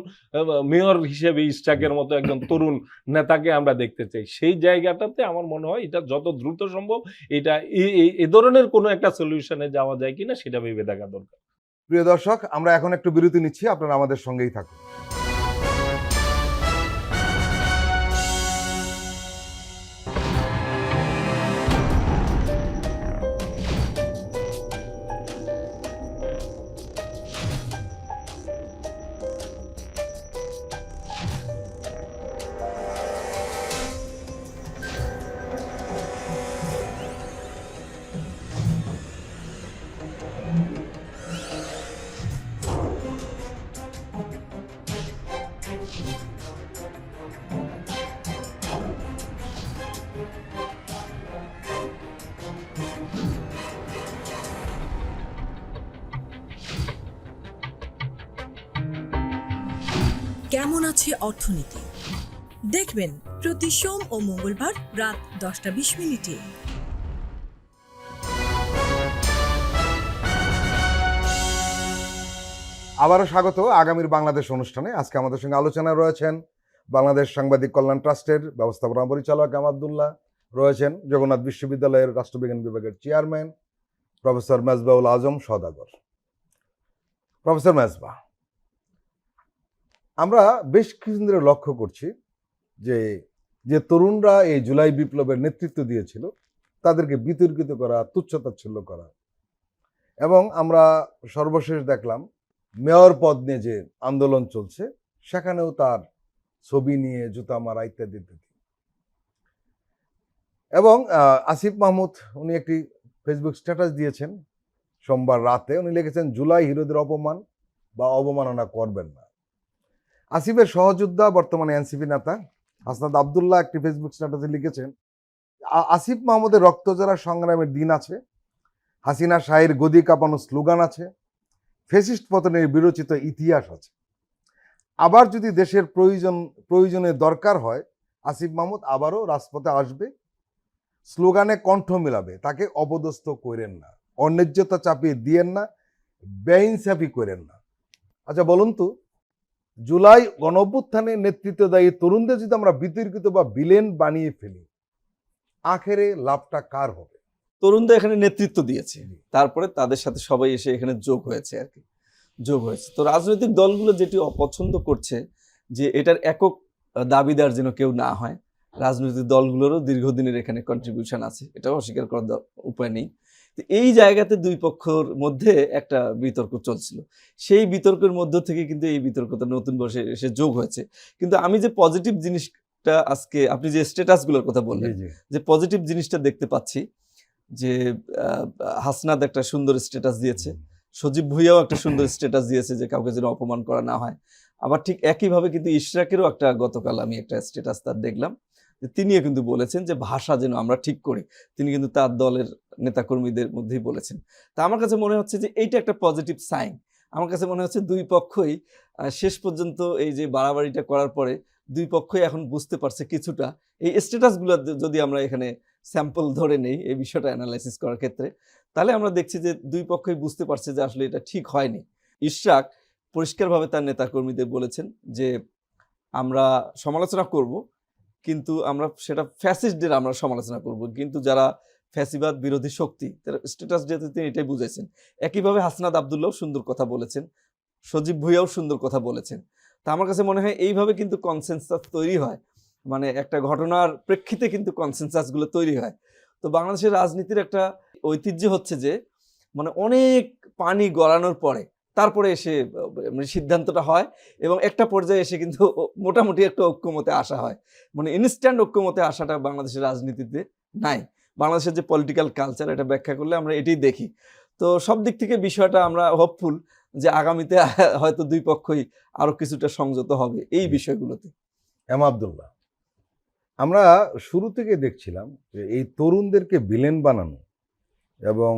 মেয়র হিসেবে ইসরাকের মতো একজন তরুণ নেতাকে আমরা দেখতে চাই। সেই জায়গাটাতে আমার মনে হয় এটা যত দ্রুত সম্ভব এটা এ ধরনের কোনো একটা সলিউশনে যাওয়া যায় কিনা সেটা ভেবে দেখা দরকার। প্রিয় দর্শক, আমরা এখন একটু বিরতি নিচ্ছি, আপনারা আমাদের সঙ্গেই থাকুন। কেমন আছে অর্থনীতি দেখবেন প্রতি সোম ও মঙ্গলবার রাত 10:20 আবারও স্বাগত আগামীর বাংলাদেশ অনুষ্ঠানে। আজকে আমাদের সঙ্গে আলোচনায় রয়েছেন বাংলাদেশ সাংবাদিক কল্যাণ ট্রাস্টের ব্যবস্থাপনা পরিচালক আব্দুল্লাহ, রয়েছেন জগন্নাথ বিশ্ববিদ্যালয়ের রাষ্ট্রবিজ্ঞান বিভাগের চেয়ারম্যান প্রফেসর মেজবাউল আজম সওদাগর। প্রফেসর মেজবা, আমরা বেশ কিছুদিন ধরে লক্ষ্য করছি যে তরুণরা এই জুলাই বিপ্লবের নেতৃত্ব দিয়েছিল তাদেরকে বিতর্কিত করা, তুচ্ছতাচ্ছিল্য করা, এবং আমরা সর্বশেষ দেখলাম মেয়র পদ নিয়ে যে আন্দোলন চলছে সেখানেও তার ছবি নিয়ে জুতা মারা ইত্যাদি ইত্যাদি। এবং আসিফ মাহমুদ উনি একটি ফেসবুক স্ট্যাটাস দিয়েছেন সোমবার রাতে, উনি লিখেছেন জুলাই হিরোদের অপমান বা অবমাননা করবেন না। আসিফের সহযোদ্ধা বর্তমানে এনসিপি নেতা হাসনাত আবদুল্লাহ একটি ফেসবুক স্ট্যাটাসে লিখেছেন আসিফ মাহমুদের রক্তজোড়া সংগ্রামের দিন আছে, হাসিনা শাহের গদি কাঁপানো স্লোগান আছে, ফ্যাসিস্ট পতনের বিরচিত ইতিহাস আছে। আবার যদি দেশের প্রয়োজনে দরকার হয় আসিফ মাহমুদ আবারও রাজপথে আসবে, স্লোগানে কণ্ঠ মিলাবে, তাকে অপদস্থ করেন না, অন্যায্যতা চাপিয়ে দিয়েন না, বেইনসাফি করেন না। আচ্ছা বলুন তো, জুলাই গণঅভ্যুত্থানে নেতৃত্বদায়ী তরুণদের যদি আমরা বিতর্কিত বা ভিলেন বানিয়ে ফেলি, আখেরে লাভটা কার হবে? তরুণদের এখানে নেতৃত্ব দিয়েছে, তারপরে তাদের সাথে সবাই এসে এখানে যোগ হয়েছে আর কি, যোগ হয়েছে। তো রাজনৈতিক দলগুলো যেটি অপছন্দ করছে যে এটার একক দাবিদার যেন কেউ না হয়। রাজনৈতিক দলগুলোরও দীর্ঘদিনের এখানে কন্ট্রিবিউশন আছে, এটাও অস্বীকার করার উপায় নেই। তো এই জায়গাতে দুই পক্ষের মধ্যে একটা বিতর্ক চলছিল, সেই বিতর্কের মধ্য থেকে কিন্তু এই বিতর্কটা নতুন বর্ষে এসে যোগ হয়েছে। কিন্তু আমি যে পজিটিভ জিনিসটা আজকে আপনি যে স্ট্যাটাসগুলোর কথা বললেন, যে পজিটিভ জিনিসটা দেখতে পাচ্ছি যে হাসনাত একটা সুন্দর স্ট্যাটাস দিয়েছে, সজীব ভুইয়াও একটা সুন্দর স্ট্যাটাস দিয়েছে যে কাউকে যেন অপমান করা না হয়। আবার ঠিক একইভাবে কিন্তু ইশরাকেরও একটা গতকাল আমি একটা স্ট্যাটাস তার দেখলাম, যে তিনিও কিন্তু বলেছেন যে ভাষা যেন আমরা ঠিক করি, তিনি কিন্তু তার দলের নেতাকর্মীদের মধ্যেই বলেছেন। তা আমার কাছে মনে হচ্ছে যে এইটা একটা পজিটিভ সাইন। আমার কাছে মনে হচ্ছে দুই পক্ষই শেষ পর্যন্ত এই যে বাড়াবাড়িটা করার পরে দুই পক্ষই এখন বুঝতে পারছে কিছুটা। এই স্ট্যাটাসগুলো যদি আমরা এখানে স্যাম্পল ধরে নেই এই বিষয়টা অ্যানালাইসিস করার ক্ষেত্রে, তাহলে আমরা দেখছি যে দুই পক্ষই বুঝতে পারছে যে আসলে এটা ঠিক হয়নি। ইশরাক পরিষ্কারভাবে তার নেতাকর্মীদের বলেছেন যে আমরা সমালোচনা করব, কিন্তু আমরা সেটা ফ্যাসিস্টদের আমরা সমালোচনা করব, কিন্তু যারা ফ্যাসিবাদ বিরোধী শক্তি তার স্ট্যাটাস দিতে তিনি এটাই বুঝাইছেন। একইভাবে হাসনাত আব্দুল্লাহ সুন্দর কথা বলেছেন, সজীব ভুইয়াও সুন্দর কথা বলেছেন। তা আমার কাছে মনে হয় এইভাবে কিন্তু কনসেনসাস তৈরি হয়, মানে একটা ঘটনার প্রেক্ষিতে কিন্তু কনসেনসাসগুলো তৈরি হয়। তো বাংলাদেশের রাজনীতির একটা ঐতিহ্য হচ্ছে যে মানে অনেক পানি গড়ানোর পরে তারপরে এসে মানে সিদ্ধান্তটা হয়, এবং একটা পর্যায়ে এসে কিন্তু মোটামুটি একটা ঐক্যমতে আসা হয়। মানে ইনস্ট্যান্ট ঐক্যমতে আসাটা বাংলাদেশের রাজনীতিতে নাই। বাংলাদেশের যে পলিটিক্যাল কালচার, এটা ব্যাখ্যা করলে আমরা এটাই দেখি। তো সব দিক থেকে বিষয়টা আমরা হোপফুল যে আগামীতে হয়তো দুই পক্ষই আরো কিছুটা সংযত হবে এই বিষয়গুলোতে। এম আব্দুল্লাহ, আমরা শুরু থেকে দেখছিলাম যে এই তরুণদেরকে ভিলেন বানানো এবং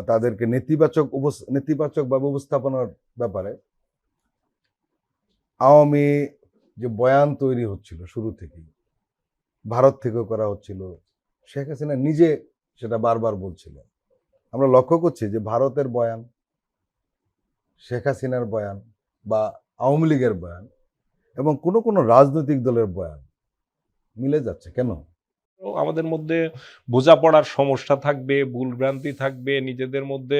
তাদেরকে নেতিবাচকভাবে উপস্থাপনার ব্যাপারে আওয়ামী যে বয়ান তৈরি হচ্ছিল শুরু থেকেই, ভারত থেকেও করা হচ্ছিল, শেখ হাসিনা নিজে সেটা বারবার বলছিল। আমরা লক্ষ্য করছি যে ভারতের বয়ান, শেখ হাসিনার বয়ান বা আওয়ামী লীগের বয়ান এবং কোনো কোনো রাজনৈতিক দলের বয়ান মিলে যাচ্ছে কেন? আমাদের মধ্যে বোঝাপড়ার সমস্যা থাকবে, ভুলভ্রান্তি থাকবে, নিজেদের মধ্যে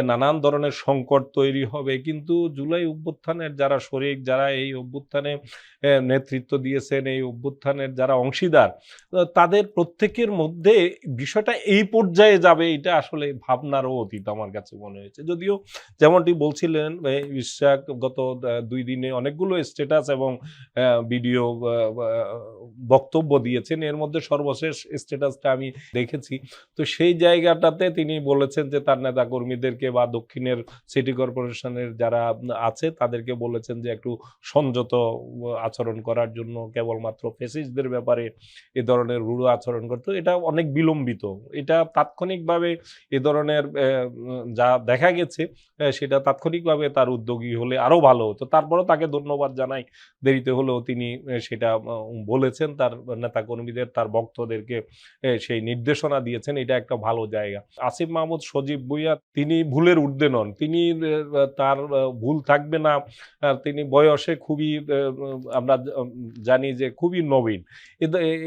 নানান ধরনের সংকট তৈরি হবে, কিন্তু জুলাই অভ্যুত্থানের যারা শরিক, যারা এই অভ্যুত্থানে নেতৃত্ব দিয়েছেন, এই অভ্যুত্থানের যারা অংশীদার, তাদের প্রত্যেকের মধ্যে বিষয়টা এই পর্যায়ে যাবে এটা আসলে ভাবনারও অতীত আমার কাছে মনে হয়েছে। যদিও যেমনটি বলছিলেন ইশরাক, গত 2 দিনে অনেকগুলো স্ট্যাটাস এবং ভিডিও বক্তব্য দিয়েছেন, এর মধ্যে সর্বশেষ স্ট্যাটাসটা আমি দেখেছি। তো সেই জায়গাটাতে তিনি বলেছেন যে তার নেতা কর্মীদেরকে বা দক্ষিণের সিটি কর্পোরেশনের যারা আছে তাদেরকে বলেছেন যে একটু সংযত আচরণ করার জন্য, কেবলমাত্র ফ্যাসিস্টদের ব্যাপারে এ ধরনের রূঢ় আচরণ করতে। এটা অনেক বিলম্বিত, এটা তাৎক্ষণিকভাবে এ ধরনের যা দেখা গেছে সেটা তাৎক্ষণিকভাবে তার উদ্যোগী হলে আরো ভালো হতো। তারপরেও তাকে ধন্যবাদ জানাই, দেরিতে হলেও তিনি সেটা বলেছেন, তার নেতা কর্মীদের, তার ভক্তদেরকে সেই নির্দেশনা দিয়েছেন, এটা একটা ভালো জায়গা। আসিফ মাহমুদ, সজীব ভুইয়া তিনি ভুলের ঊর্ধ্বে নন, তিনি তার ভুল থাকবে না, তিনি বয়সে খুবই আমরা জানি যে খুবই নবীন,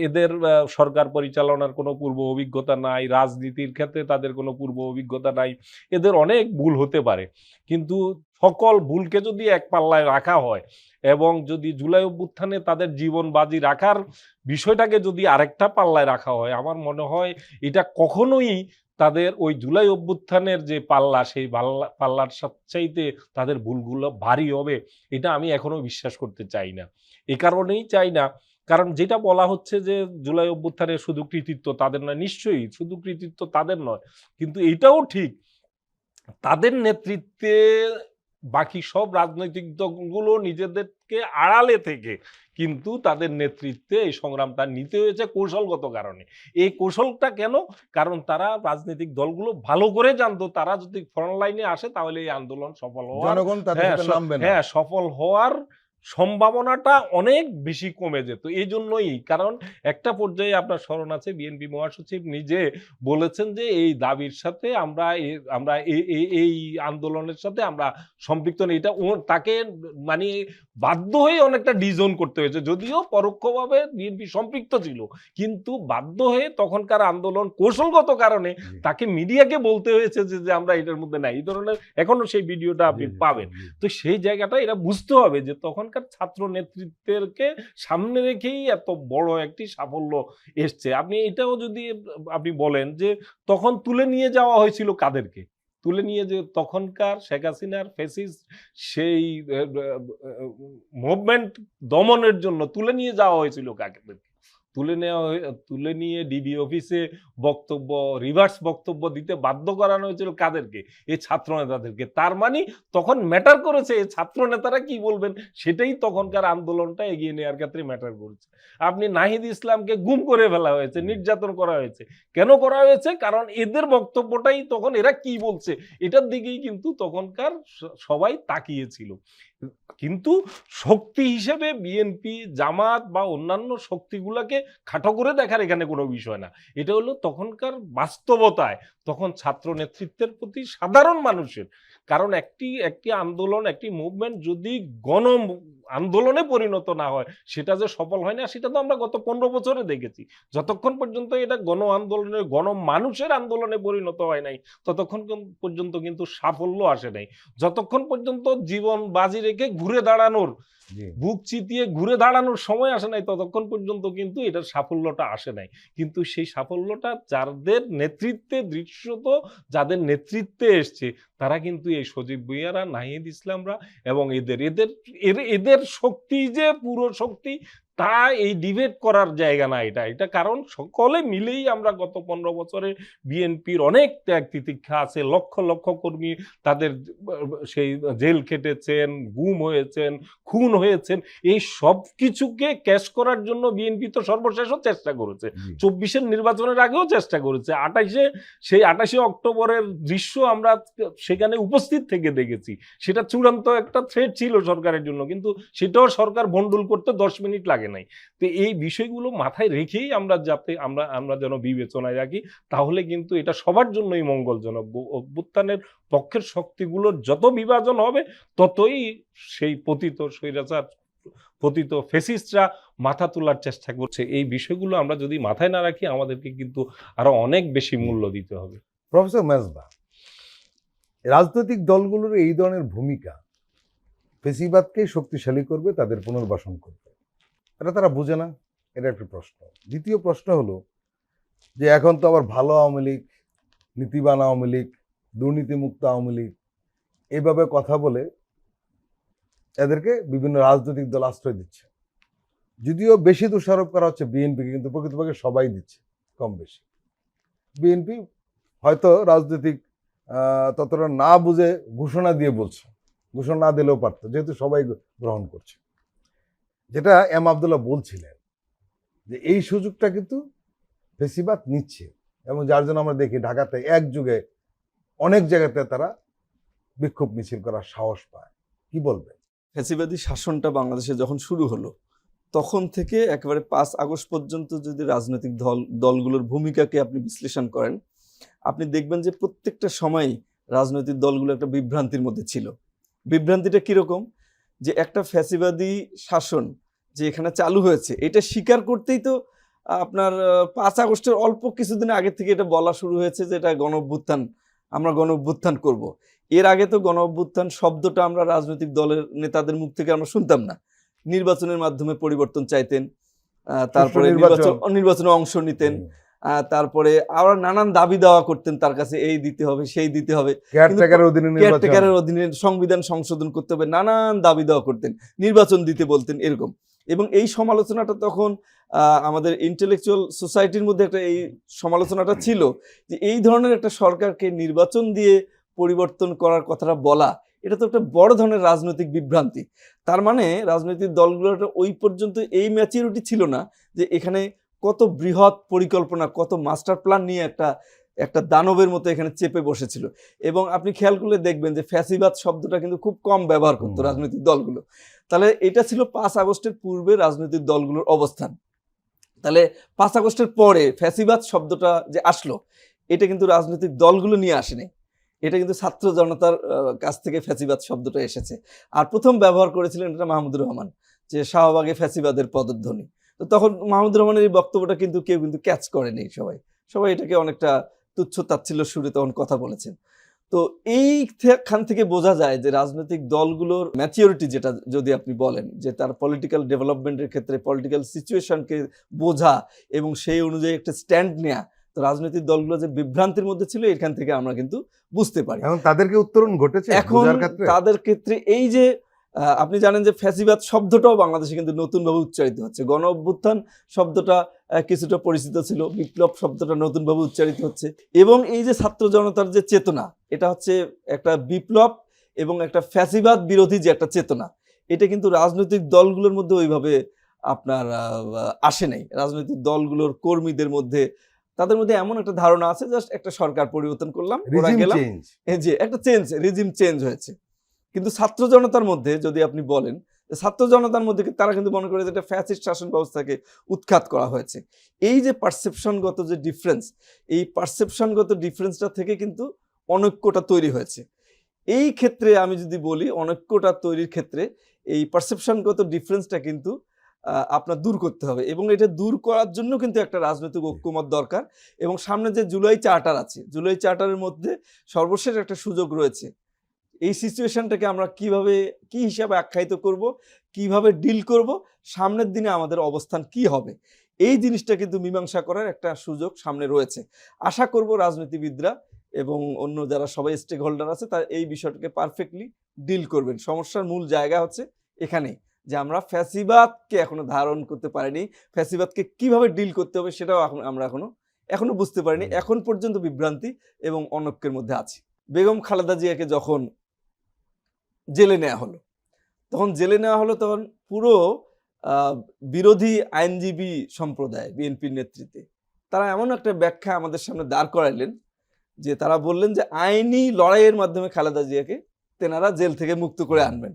এদের সরকার পরিচালনার কোনো পূর্ব অভিজ্ঞতা নাই, রাজনীতির ক্ষেত্রে তাদের কোনো পূর্ব অভিজ্ঞতা নাই, এদের অনেক ভুল হতে পারে, কিন্তু সকল ভুলকে যদি এক পাল্লায় রাখা হয় এবং যদি জুলাই অভ্যুত্থানে তাদের জীবন বাজি রাখার বিষয়টাকে যদি আরেকটা পাল্লায় রাখা হয়, আমার মনে হয় এটা কখনোই তাদের ওই জুলাই অভ্যুত্থানের যে পাল্লা, সেই পাল্লার সবচাইতে তাদের ভুলগুলো ভারী হবে, এটা আমি এখনো বিশ্বাস করতে চাই না। এ কারণেই চাই না, কারণ যেটা বলা হচ্ছে যে জুলাই অভ্যুত্থানের শুধু কৃতিত্ব তাদের নয়, নিশ্চয়ই শুধু কৃতিত্ব তাদের নয়, কিন্তু এটাও ঠিক তাদের নেতৃত্বে বাকি সব রাজনৈতিক দলগুলো নিজেদেরকে আড়ালে থেকে কিন্তু তাদের নেতৃত্বে এই সংগ্রামটা নিতে হয়েছে কৌশলগত কারণে। এই কৌশলটা কেন? কারণ তারা রাজনৈতিক দলগুলো ভালো করে জানতো তারা যদি ফ্রন্ট লাইনে আসে তাহলে এই আন্দোলন সফল হওয়ার, জনগণ তাদের সাথে নামবে না। হ্যাঁ, সফল হওয়ার সম্ভাবনাটা অনেক বেশি কমে যেত। এই জন্যই, কারণ একটা পর্যায়ে আপনার স্মরণ আছে বিএনপি মহাসচিব নিজে বলেছেন যে এই দাবির সাথে আমরা এই আন্দোলনের সাথে আমরা সম্পৃক্ত নেই। এটা তাকে মানে বাধ্য হয়ে অনেকটা ডিজোন করতে হয়েছে, যদিও পরোক্ষভাবে বিএনপি সম্পৃক্ত ছিল, কিন্তু বাধ্য হয়ে তখনকার আন্দোলন কৌশলগত কারণে তাকে মিডিয়াকে বলতে হয়েছে যে আমরা এটার মধ্যে নাই। এই ধরনের এখনো সেই ভিডিওটা আপনি পাবেন। তো সেই জায়গাটা এরা বুঝতে হবে যে তখন ছাত্র নেতৃত্বকে সামনে রেখেই এত বড় একটি সাফল্য এসছে। আপনি এটাও যদি আপনি বলেন যে তখন তুলে নিয়ে যাওয়া হয়েছিল কাদেরকে, তুলে নিয়ে যে তখনকার শেখ হাসিনার ফ্যাসিস্ট সেই মুভমেন্ট দমনের জন্য তুলে নিয়ে যাওয়া হয়েছিল কাদেরকে, তুলে নিয়ে ডিবি অফিসে বক্তব্য, রিভার্স বক্তব্য দিতে বাধ্য করানো হয়েছিল কাদেরকে? এই ছাত্র নেতাদেরকে। তার মানে তখন ম্যাটার করেছে এই ছাত্র নেতারা কি বলবেন, সেটাই তখনকার আন্দোলনটা এগিয়ে নেওয়ার ক্ষেত্রে ম্যাটার করেছে। আপনি নাহিদ ইসলামকে গুম করে ফেলা হয়েছে, নির্যাতন করা হয়েছে, কেন করা হয়েছে? কারণ এদের বক্তব্যটাই তখন এরা কি বলছে এটার দিকেই কিন্তু তখনকার সবাই তাকিয়েছিল। কিন্তু শক্তি হিসেবে বিএনপি, জামাত বা অন্যান্য শক্তিগুলোকে খাটো করে দেখার এখানে কোনো বিষয় না। এটা হলো তখনকার বাস্তবতায় তখন ছাত্র নেতৃত্বের প্রতি সাধারণ মানুষের কারণ একটি আন্দোলন, একটি মুভমেন্ট যদি গণ আন্দোলনে পরিণত না হয়, সেটা যে সফল হয় না, সেটা তো আমরা গত 15 বছরে দেখেছি। যতক্ষণ পর্যন্ত এটা গণ আন্দোলনের, মানুষের আন্দোলনে পরিণত হয় নাই, ততক্ষণ পর্যন্ত কিন্তু সাফল্য আসে নাই। যতক্ষণ পর্যন্ত জীবন বাজি রেখে ঘুরে দাঁড়ানোর, জি। বুক চিতিয়ে ঘুরে দাঁড়ানোর সময় আসে নাই, ততক্ষণ পর্যন্ত কিন্তু এটার সাফল্যটা আসে নাই। কিন্তু সেই সাফল্যটা যাদের নেতৃত্বে, দৃশ্যত যাদের নেতৃত্বে এসছে, তারা কিন্তু এই সজীব ভুঁইয়ারা, নাহিদ ইসলামরা এবং এদের শক্তি যে পুরো শক্তি, তা এই ডিবেট করার জায়গা না। এটা কারণ সকলে মিলেই আমরা গত 15 বছরে বিএনপির অনেক ত্যাগ তিতিক্ষা আছে, লক্ষ লক্ষ কর্মী তাদের সেই জেল খেটেছেন, গুম হয়েছেন, খুন হয়েছেন, এই সব কিছুকে ক্যাশ করার জন্য বিএনপি তো সর্বশেষও চেষ্টা করেছে। 24-এর নির্বাচনের আগেও চেষ্টা করেছে। 28 অক্টোবরের দৃশ্য আমরা সেখানে উপস্থিত থেকে দেখেছি। সেটা চূড়ান্ত একটা থ্রেট ছিল সরকারের জন্য, কিন্তু সেটাও সরকার ভন্ডুল করতে 10 মিনিট লাগে নাই। তো এই বিষয়গুলো মাথায় রেখেই আমরা আমরা যেন বিবেচনায় রাখি, তাহলে কিন্তু এটা সবার জন্যই মঙ্গলজনক। অভ্যুত্থানের পক্ষের শক্তিগুলোর যত বিভাজন হবে, ততই সেই পতিত স্বৈরাচার, পতিত ফ্যাসিস্টরা মাথা তোলার চেষ্টা করছে। এই বিষয়গুলো আমরা যদি মাথায় না রাখি, আমাদেরকে কিন্তু আরো অনেক বেশি মূল্য দিতে হবে। প্রফেসর মেজবা, রাজনৈতিক দলগুলোর এই ধরনের ভূমিকা ফেসিবাদকেই শক্তিশালী করবে, তাদের পুনর্বাসন করবে, এটা তারা বুঝে না। এটা একটা প্রশ্ন। দ্বিতীয় প্রশ্ন হলো যে এখন তো আবার ভালো আওয়ামী লীগ, নীতিবান আওয়ামী লীগ, দুর্নীতিমুক্ত আওয়ামী লীগ, এইভাবে কথা বলে এদেরকে বিভিন্ন রাজনৈতিক দল আশ্রয় দিচ্ছে। যদিও বেশি দোষারোপ করা হচ্ছে বিএনপিকে, কিন্তু প্রকৃতপক্ষে সবাই দিচ্ছে কম বেশি। বিএনপি হয়তো রাজনৈতিক ততটা না বুঝে ঘোষণা দিয়ে বলছে, ঘোষণা না দিলেও পারতো, যেহেতু সবাই গ্রহণ করছে। যেটা এম আবদুল্লাহ বলছিলেন যে এই সুযোগটা কিন্তু ফেসিবাদ নিচ্ছে, এবং যার জন্য আমরা দেখি ঢাকাতে এক যুগে অনেক জায়গাতে তারা বিক্ষোভ মিছিল করার সাহস পায়। কি বলবেন? ফ্যাসিবাদী শাসনটা বাংলাদেশে যখন শুরু হলো, তখন থেকে একেবারে 5 আগস্ট পর্যন্ত যদি রাজনৈতিক দলগুলোর ভূমিকাকে আপনি বিশ্লেষণ করেন, আপনি দেখবেন যে প্রত্যেকটা সময়ই রাজনৈতিক দলগুলো একটা বিভ্রান্তির মধ্যে ছিল। বিভ্রান্তিটা কিরকম? যে একটা ফ্যাসিবাদী শাসন যে এখানে চালু হয়েছে, এটা স্বীকার করতেই তো আপনার 5 আগস্টের অল্প কিছুদিন আগে থেকে এটা বলা শুরু হয়েছে যে এটা গণঅভ্যুত্থান, আমরা গণঅভ্যুত্থান করব। এর আগে তো গণঅভ্যুত্থান শব্দটা আমরা রাজনৈতিক দলের নেতাদের মুখ থেকে আমরা শুনতাম না। নির্বাচনের মাধ্যমে পরিবর্তন চাইতেন, তারপরে নির্বাচনে অংশ নিতেন, তারপরে আবার নানান দাবি দেওয়া করতেন তার কাছে, এই দিতে হবে, সেই দিতে হবে, কেয়ারটেকারের অধীনে সংবিধান সংশোধন করতে হবে, নানান দাবি দেওয়া করতেন, নির্বাচন দিতে বলতেন, এরকম। এবং এই সমালোচনাটা তখন আমাদের ইন্টেলেকচুয়াল সোসাইটির মধ্যে একটা এই সমালোচনাটা ছিল যে এই ধরনের একটা সরকারকে নির্বাচন দিয়ে পরিবর্তন করার কথাটা বলা, এটা তো একটা বড় ধরনের রাজনৈতিক বিভ্রান্তি। তার মানে রাজনৈতিক দলগুলোর ওই পর্যন্ত এই ম্যাচুরিটি ছিল না যে এখানে কত বৃহৎ পরিকল্পনা, কত মাস্টার প্ল্যান নিয়ে একটা দানবের মতো এখানে চেপে বসেছিল। এবং আপনি খেয়াল করলে দেখবেন যে ফ্যাসিবাদ শব্দটা কিন্তু খুব কম ব্যবহার করতো রাজনৈতিক দলগুলো। তাহলে এটা ছিল 5 আগস্টের পূর্বে রাজনৈতিক দলগুলোর অবস্থান। তাহলে 5 আগস্টের পরে ফ্যাসিবাদ শব্দটা যে আসলো, এটা কিন্তু রাজনৈতিক দলগুলো নিয়ে আসেনি, এটা কিন্তু ছাত্র জনতার কাছ থেকে ফ্যাসিবাদ শব্দটা এসেছে। আর প্রথম ব্যবহার করেছিলেন এটা মাহমুদুর রহমান, যে শাহবাগে ফ্যাসিবাদের পদধ্বনি। তো তখন মাহমুদুর রহমানের এই বক্তব্যটা কিন্তু কেউ কিন্তু ক্যাচ করেনি, সবাই এটাকে অনেকটা তুচ্ছ তাচ্ছিল্য সুরে তখন কথা বলেছেন। তো এইখান থেকে বোঝা যায় যে রাজনৈতিক দলগুলোর ম্যাচিউরিটি, যেটা যদি আপনি বলেন যে তার পলিটিক্যাল ডেভেলপমেন্টের ক্ষেত্রে পলিটিক্যাল সিচুয়েশনকে বোঝা এবং সেই অনুযায়ী একটা স্ট্যান্ড নেওয়া, তো রাজনৈতিক দলগুলো যে বিভ্রান্তির মধ্যে ছিল এখান থেকে আমরা কিন্তু বুঝতে পারি। এখন তাদেরকে উত্তরণ ঘটেছে এখন তাদের ক্ষেত্রে। এই যে আপনি জানেন যে ফ্যাসিবাদ শব্দটাও বাংলাদেশে কিন্তু নতুনভাবে উচ্চারিত হচ্ছে। গণ অভ্যুত্থান শব্দটা কিছুটা পরিচিত ছিল, বিপ্লব শব্দটা নতুনভাবে উচ্চারিত হচ্ছে। এবং এই যে ছাত্র জনতার যে চেতনা, এটা হচ্ছে একটা বিপ্লব এবং একটা ফ্যাসিবাদ বিরোধী যে একটা চেতনা, এটা কিন্তু রাজনৈতিক দলগুলোর মধ্যে ওইভাবে আপনার আসে নাই। রাজনৈতিক দলগুলোর কর্মীদের মধ্যে, তাদের মধ্যে এমন একটা ধারণা আছে জাস্ট একটা সরকার পরিবর্তন করলাম, ওরা গেলাম, এই যে একটা রিজিম চেঞ্জ হয়েছে। কিন্তু ছাত্র জনতার মধ্যে যদি আপনি বলেন, ছাত্র জনতার মধ্যে তারা কিন্তু মনে করে যে একটা ফ্যাসিস্ট শাসন ব্যবস্থাকে উৎখাত করা হয়েছে। এই যে পারসেপশনগত যে ডিফারেন্স, এই পারসেপশনগত ডিফারেন্সটা থেকে কিন্তু অনৈক্যটা তৈরি হয়েছে। এই ক্ষেত্রে আমি যদি বলি অনৈক্যটা তৈরির ক্ষেত্রে এই পারসেপশনগত ডিফারেন্সটা কিন্তু আপনার দূর করতে হবে, এবং এটা দূর করার জন্য কিন্তু একটা রাজনৈতিক ঐক্যমত দরকার। এবং সামনে যে জুলাই চার্টার আছে, জুলাই চার্টারের মধ্যে সর্বশেষ একটা সুযোগ রয়েছে। এই সিচুয়েশনটাকে আমরা কিভাবে কি হিসাবে আখ্যায়িত করব, কিভাবে ডিল করব, সামনের দিনে আমাদের অবস্থান কি হবে, এই জিনিসটা কিন্তু মীমাংসা করার একটা সুযোগ সামনে রয়েছে। আশা করব রাজনীতিবিদরা এবং অন্য যারা সবাই স্টেক হোল্ডার আছে তারা এই বিষয়টাকে পারফেক্টলি ডিল করবেন। সমস্যার মূল জায়গা হচ্ছে এখানেই যে আমরা ফ্যাসিবাদকে এখনো ধারণ করতে পারিনি, ফ্যাসিবাদকে কিভাবে ডিল করতে হবে সেটাও আমরা এখনো বুঝতে পারিনি। এখন পর্যন্ত বিভ্রান্তি এবং অনৈক্যের মধ্যে আছি। বেগম খালেদা জিয়াকে যখন জেলে নেওয়া হলো তখন পুরো বিরোধী আইনজীবী সম্প্রদায় বিএনপির নেতৃত্বে তারা এমন একটা ব্যাখ্যা আমাদের সামনে দাঁড় করাইলেন যে তারা বললেন যে আইনি লড়াইয়ের মাধ্যমে খালেদা জিয়াকে তেনারা জেল থেকে মুক্ত করে আনবেন।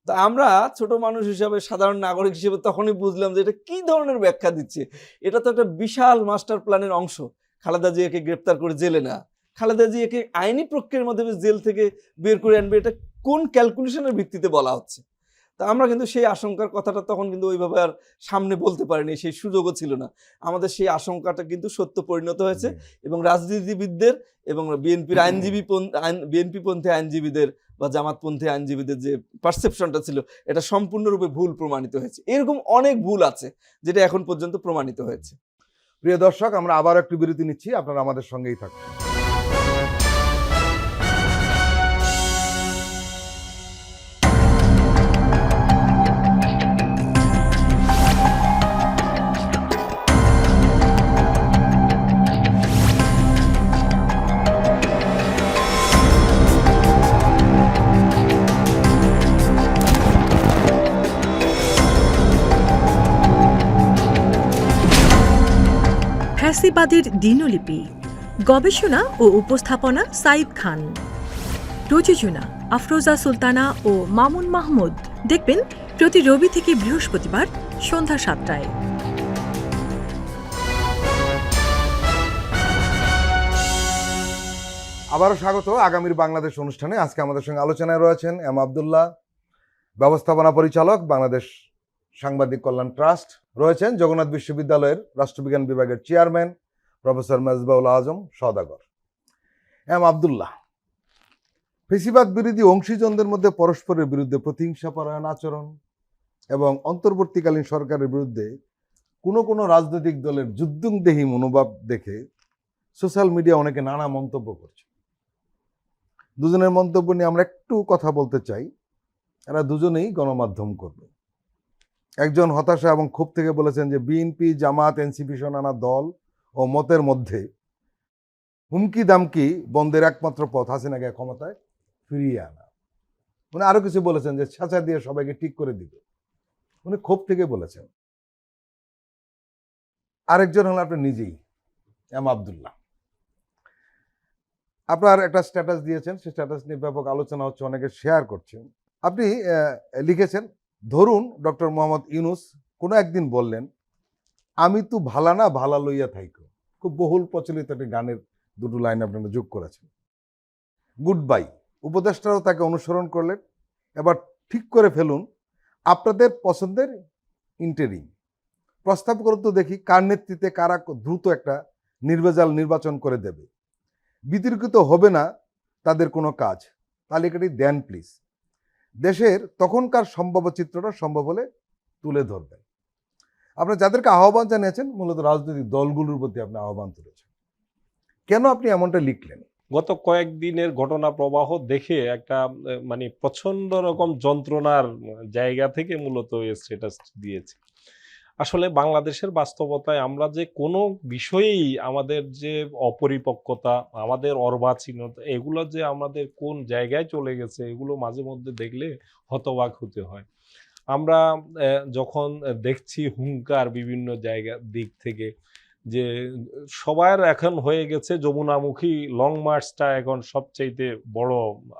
তো আমরা ছোট মানুষ হিসাবে, সাধারণ নাগরিক হিসেবে তখনই বুঝলাম যে এটা কি ধরনের ব্যাখ্যা দিচ্ছে। এটা তো একটা বিশাল মাস্টার প্ল্যানের অংশ, খালেদা জিয়াকে গ্রেপ্তার করে জেলে না, খালেদা জিয়াকে আইনি প্রক্রিয়ার মাধ্যমে জেল থেকে বের করে আনবে, এটা কোন ক্যালকুলেশনের ভিত্তিতে বলা হচ্ছে। তা আমরা কিন্তু সেই আশঙ্কার কথাটা তখন কিন্তু ওইভাবে আর সামনে বলতে পারিনি, সেই সুযোগও ছিল না। আমাদের সেই আশঙ্কাটা কিন্তু সত্য পরিণত হয়েছে, এবং রাজনীতিবিদদের এবং বিএনপিপন্থী আইনজীবীদের বা জামাতপন্থী আইনজীবীদের যে পারসেপশনটা ছিল এটা সম্পূর্ণরূপে ভুল প্রমাণিত হয়েছে। এরকম অনেক ভুল আছে যেটা এখন পর্যন্ত প্রমাণিত হয়েছে। প্রিয় দর্শক, আমরা আবার একটু বিরতি নিচ্ছি, আপনারা আমাদের সঙ্গেই থাকুন। ফ্যাসিবাদের দিনলিপি, গবেষণা ও উপস্থাপনা সাইদ খান, প্রযোজনা আফরোজা সুলতানা ও মামুন মাহমুদ। দেখবেন প্রতি রবি থেকে বৃহস্পতিবার সন্ধ্যা 7টায়। আবারও স্বাগত আগামীর বাংলাদেশ অনুষ্ঠানে। আজকে আমাদের সঙ্গে আলোচনায় রয়েছেন এম আবদুল্লাহ, ব্যবস্থাপনা পরিচালক, বাংলাদেশ সাংবাদিক কল্যাণ ট্রাস্ট। রয়েছেন জগন্নাথ বিশ্ববিদ্যালয়ের রাষ্ট্রবিজ্ঞান বিভাগের চেয়ারম্যান প্রফেসর মেজবাউল আজম সওদাগর। এম আবদুল্লাহ, ফেসিবাদ বিরোধী অংশীজনদের মধ্যে পরস্পরের বিরুদ্ধে প্রতিহিংসাপরায়ণ আচরণ এবং অন্তর্বর্তীকালীন সরকারের বিরুদ্ধে কোনো রাজনৈতিক দলের যুদ্ধংদেহী মনোভাব দেখে সোশ্যাল মিডিয়া অনেকে নানা মন্তব্য করছে। দুজনের মন্তব্য নিয়ে আমরা একটু কথা বলতে চাই। এরা দুজনেই গণমাধ্যম করবে। একজন হতাশা এবং ক্ষোভ থেকে বলেছেন যে বিএনপি, জামাত, এনসিপি সহ নানা দল ও মতের মধ্যে হুমকি দামকি বন্ধের একমাত্র পথ হাসিনাকে ক্ষমতায় ফিরিয়ে আনা। উনি আরো কিছু বলেছেন যে ছাঁচা দিয়ে সবাইকে ঠিক করে দিবে। উনি ক্ষোভ থেকে বলেছেন। আরেকজন হলেন আপনি নিজেই, এম আবদুল্লাহ। আপনার একটা স্ট্যাটাস দিয়েছেন, সেই স্ট্যাটাস নিয়ে ব্যাপক আলোচনা হচ্ছে, অনেকে শেয়ার করছেন। আপনি লিখেছেন, ধরুন ডক্টর মোহাম্মদ ইউনুস কোনো একদিন বললেন, আমি তো ভালা না, ভালা লইয়া থাইকো। খুব বহুল প্রচলিত একটি গানের দুটো লাইন আপনারা যোগ করেছেন। Good bye. উপদেষ্টারাও তাকে অনুসরণ করলেন। এবার ঠিক করে ফেলুন আপনাদের পছন্দের ইন্টারিম। প্রস্তাব করুন তো দেখি কার নেতৃত্বে কারা দ্রুত একটা নির্ভেজাল নির্বাচন করে দেবে। বিতর্কিত হবে না তাদের কোনো কাজ। তালিকাটি দেন প্লিজ। দেশের তখনকার সম্ভাব্য চিত্রটা সম্ভব হলে তুলে ধরবেন। আপনারা যাদেরকে আহ্বান জানিয়েছেন মূলত রাজনৈতিক দলগুলোর প্রতি আপনি আহ্বান তুলেছেন। কেন আপনি এমনটা লিখলেন? গত কয়েকদিনের ঘটনা প্রবাহ দেখে একটা মানে প্রচন্ড রকম যন্ত্রণার জায়গা থেকে মূলত এই স্ট্যাটাস দিয়েছি। আসলে বাংলাদেশের বাস্তবতায় আমরা যে কোনো বিষয়েই আমাদের যে অপরিপক্কতা, আমাদের অর্বাচীনতা, এগুলো যে আমাদের কোন জায়গায় চলে গেছে এগুলো মাঝে মধ্যে দেখলে হতবাক হতে হয়। আমরা যখন দেখছি হুঙ্কার বিভিন্ন জায়গা দিক থেকে যে সবার এখন হয়ে গেছে যমুনামুখী লং মার্চটা এখন সবচাইতে বড়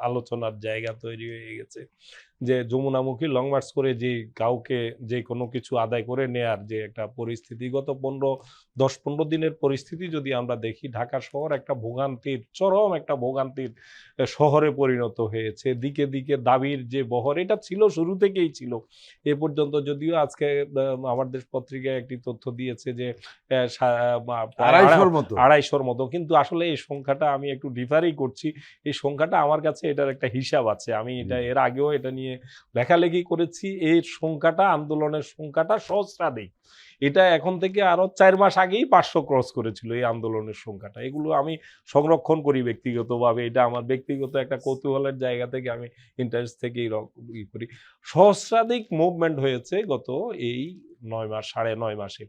আলোচনার জায়গা তৈরি হয়ে গেছে। যে যমুনামুখী লং মার্চ করে যে কাউকে যে কোনো কিছু আদায় করে নেয়ার যে একটা পরিস্থিতি, গত 10-15 দিনের পরিস্থিতি যদি আমরা দেখি, ঢাকা শহর একটা ভোগান্তির, চরম একটা ভোগান্তির শহরে পরিণত হয়েছে। দিকে দিকে দাবির যে বহর, এটা ছিল, শুরু থেকেই ছিল। এ পর্যন্ত যদিও আজকে আমার দেশ পত্রিকায় একটি তথ্য দিয়েছে যে 250-র মতো, কিন্তু আসলে এই সংখ্যাটা আমি একটু ডিফারই করছি। এই সংখ্যাটা আমার কাছে এটার একটা হিসাব আছে, আমি এটা এর আগেও এটা নিয়ে লেখালেখি করেছি। এই সংখ্যাটা, আন্দোলনের সংখ্যাটা সহস্রাধিক। এটা এখন থেকে আরো 4 মাস আগেই 500 ক্রস করেছিল এই আন্দোলনের সংখ্যাটা। এগুলো আমি সংরক্ষণ করি ব্যক্তিগতভাবে, এটা আমার ব্যক্তিগত একটা কৌতূহলের জায়গা থেকে, আমি ইন্টারেস্ট থেকে করি। সহস্রাধিক মুভমেন্ট হয়েছে গত এই 9 মাস, 9.5 মাসে,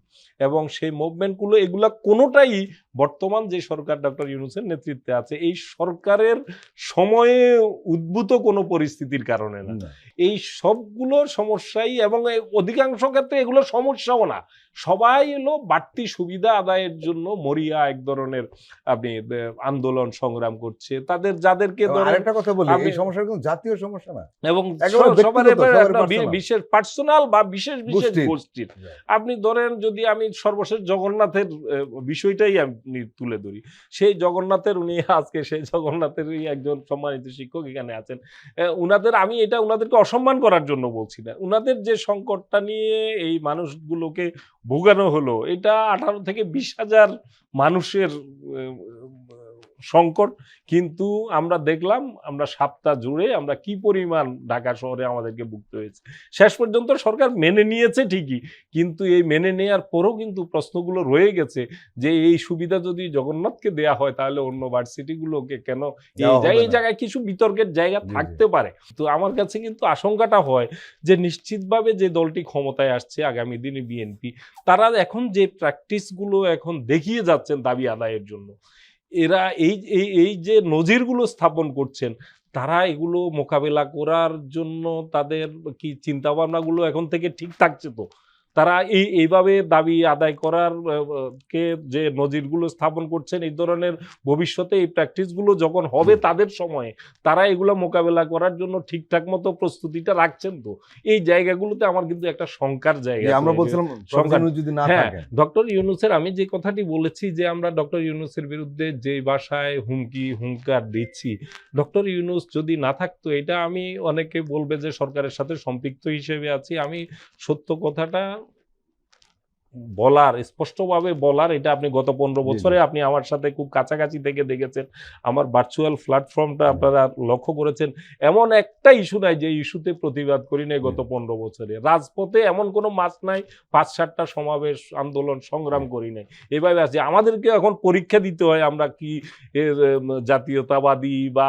এবং সেই মুভমেন্টগুলো এগুলা কোনোটাই বর্তমান যে সরকার ডক্টর ইউনূসের নেতৃত্বে আছে এই সরকারের সময়ে উদ্ভূত কোনো পরিস্থিতির কারণে না। এই সবগুলো সমস্যাই, এবং অধিকাংশ ক্ষেত্রে এগুলো সমস্যাও না, সবাই হলো বাড়তি সুবিধা আদায়ের জন্য মরিয়া এক ধরনের আপনি আন্দোলন সংগ্রাম করছে। তাদের যাদেরকে আরেকটা কথা বলি, এই সমস্যা কিন্তু জাতীয় সমস্যা না, এবং সবার একটা বিশেষ পার্সোনাল বা বিশেষ বিশেষ গোষ্ঠীর। আপনি ধরেন, যদি আমি সর্বশেষ জগন্নাথের বিষয়টাই আমি তুলে ধরি, সেই জগন্নাথের, উনি আজকে সেই জগন্নাথেরই একজন সম্মানিত শিক্ষক এখানে আছেন। আমি এটা উনাদেরকে অসম্মান করার জন্য বলছি না, উনাদের যে সংকটটা নিয়ে এই মানুষগুলোকে ভোগানো হলো, এটা 18 থেকে 20 হাজার মানুষের সংকট। কিন্তু আমরা দেখলাম, আমরা সপ্তাহ জুড়ে আমরা কি পরিমাণ ঢাকা শহরে আমাদেরকে ভুগতে হয়েছে। শেষ পর্যন্ত সরকার মেনে নিয়েছে ঠিকই, কিন্তু এই মেনে নেওয়ার পরও কিন্তু প্রশ্নগুলো রয়ে গেছে যে এই সুবিধা যদি জগন্নাথকে দেয়া হয়, তাহলে অন্য ভার্সিটিগুলোকে কেন এই জায়গায় কিছু বিতর্কের জায়গা থাকতে পারে। তো আমার কাছে কিন্তু আশঙ্কাটা হয় যে নিশ্চিতভাবে যে দলটি ক্ষমতায় আসছে আগামী দিনে, বিএনপি, তারা এখন যে প্র্যাকটিসগুলো এখন দেখিয়ে যাচ্ছেন দাবি আদায়ের জন্য, এরা এই যে নজিরগুলো স্থাপন করছেন, তারা এগুলো মোকাবেলা করার জন্য তাদের কি চিন্তা ভাবনাগুলো এখন থেকে ঠিক থাকছে? তো তারা এইভাবে দাবি আদায় করার যে নজিরগুলো স্থাপন করছেন, এই ধরনের ভবিষ্যতে এই প্র্যাকটিসগুলো যখন হবে তাদের সময়ে, তারা এগুলো মোকাবেলা করার জন্য ঠিকঠাক মতো প্রস্তুতিটা রাখছেন? তো এই জায়গাগুলোতে আমার কিন্তু একটা শঙ্কার জায়গা। আমরা বলছিলাম যদি না থাকে, ডক্টর ইউনূসের, আমি যে কথাটি বলেছি যে আমরা ডক্টর ইউনূসের বিরুদ্ধে যে ভাষায় হুঙ্কার দিচ্ছি, ডক্টর ইউনূস যদি না থাকতো, এটা আমি, অনেকে বলবে যে সরকারের সাথে সম্পৃক্ত হিসেবে আছি, আমি সত্য কথাটা বলার, স্পষ্টভাবে বলার, এটা আপনি গত 15 বছরে আপনি আমার সাথে খুব কাছাকাছি থেকে দেখেছেন। আমার ভার্চুয়াল প্ল্যাটফর্মটা আপনারা লক্ষ্য করেছেন, এমন একটা ইস্যু নাই যে ইস্যুতে প্রতিবাদ করি নাই গত 15 বছরে। রাজপথে এমন কোনো মাস নাই 5-7টা সমাবেশ, আন্দোলন, সংগ্রাম করি নাই। এভাবে আছে, আমাদেরকে এখন পরীক্ষা দিতে হয় আমরা কি জাতীয়তাবাদী বা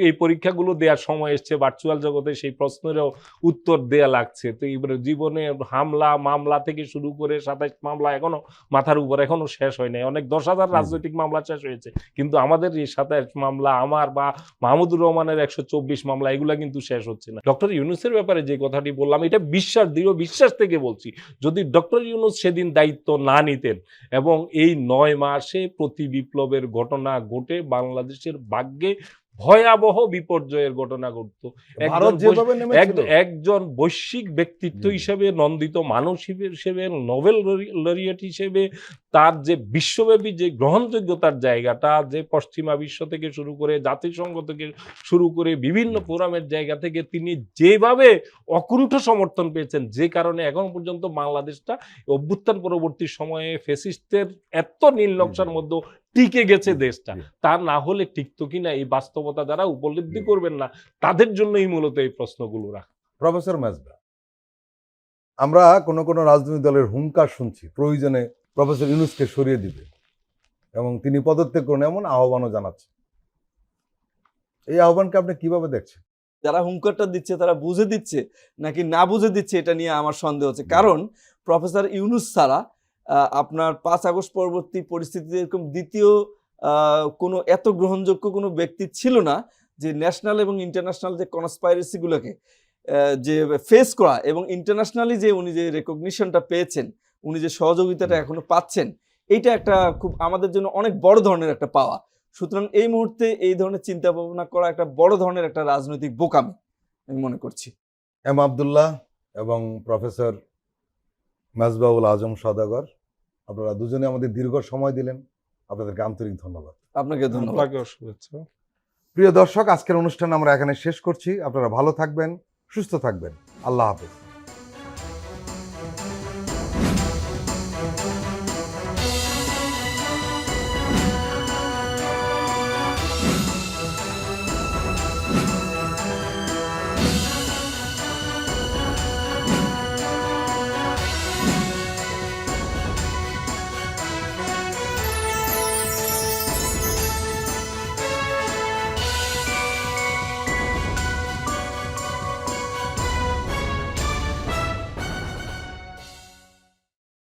এই পরীক্ষাগুলো দেওয়ার সময় এসছে। ভার্চুয়াল জগতে সেই প্রশ্নেরও উত্তর দেয়া লাগছে। তো জীবনে হামলা মামলা থেকে শুরু করে 27 মামলা এখনো মাথার উপর, এখনো শেষ হয় নাই। অনেক 10,000 রাজনৈতিক মামলা শেষ হয়েছে, কিন্তু আমাদের এই 27 মামলা, আমার বা মাহমুদুর রহমানের 124 মামলা, এগুলা কিন্তু শেষ হচ্ছে না। ডক্টর ইউনূসের ব্যাপারে যে কথাটি বললাম, এটা দৃঢ় বিশ্বাস থেকে বলছি, যদি ডক্টর ইউনূস সেদিন দায়িত্ব না নিতেন এবং এই 9 মাসে প্রতি বিপ্লবের ঘটনা ঘটে বাংলাদেশের ভাগ্যে ভয়াবহ বিপর্যয়ের ঘটনা ঘটত। একজন বৈশ্বিক ব্যক্তিত্ব হিসেবে নন্দিত মানুষ হিসেবে, নোবেল লরিয়েট হিসেবে তার যে বিশ্বব্যাপী যে গ্রহণযোগ্যতার জায়গাটা, যে পশ্চিমা বিশ্ব থেকে শুরু করে, জাতিসংঘ থেকে শুরু করে, বিভিন্ন ফোরামের জায়গা থেকে তিনি যেভাবে অকুণ্ঠ সমর্থন পেয়েছেন, যে কারণে এখন পর্যন্ত বাংলাদেশটা অভ্যুত্থান পরবর্তী সময়ে ফ্যাসিস্টের এত নীল নকশার মধ্যে টিকে গেছে দেশটা। তা না হলে টিকতো কিনা, এই বাস্তবতা যারা উপলব্ধি করবেন না, তাদের জন্যই মূলত এই প্রশ্নগুলো রাখা। প্রফেসর মেজবা, আমরা কোন কোন রাজনৈতিক দলের হুঙ্কার শুনছি প্রয়োজনে প্রফেসর ইউনূসকে সরিয়ে দিবে এবং তিনি পদত্যাগ করুন, এমন আহ্বানও জানাচ্ছে। এই আহ্বানকে আপনি কিভাবে দেখছেন? যারা হুঙ্কারটা দিচ্ছে তারা বুঝে দিচ্ছে নাকি না বুঝে দিচ্ছে, এটা নিয়ে আমার সন্দেহ হচ্ছে। কারণ প্রফেসর ইউনূস ছাড়া আপনার 5 আগস্ট পরবর্তী পরিস্থিতিতে এরকম দ্বিতীয় কোনো এত গ্রহণযোগ্য কোনো ব্যক্তি ছিল না, যে ন্যাশনাল এবং ইন্টারন্যাশনাল যে কনস্পাইরেসিগুলোকে যে ফেস করা, এবং ইন্টারন্যাশনালি যে উনি যে রেকগনিশনটা পেয়েছেন, উনি যে সহযোগিতাটা এখনো পাচ্ছেন, এইটা একটা খুব আমাদের জন্য অনেক বড় ধরনের একটা পাওয়া। সুতরাং এই মুহূর্তে এই ধরনের চিন্তা ভাবনা করা একটা বড় ধরনের একটা রাজনৈতিক বোকামি। আমি মনে করছি। এম আবদুল্লাহ এবং প্রফেসর মেজবাউল আজম সওদাগর, আপনারা দুজনে আমাদের দীর্ঘ সময় দিলেন, আপনাদেরকে আন্তরিক ধন্যবাদ। আপনাকে ধন্যবাদ। আপনাকেও শুভেচ্ছা। প্রিয় দর্শক, আজকের অনুষ্ঠান আমরা এখানে শেষ করছি। আপনারা ভালো থাকবেন, সুস্থ থাকবেন। আল্লাহ হাফেজ।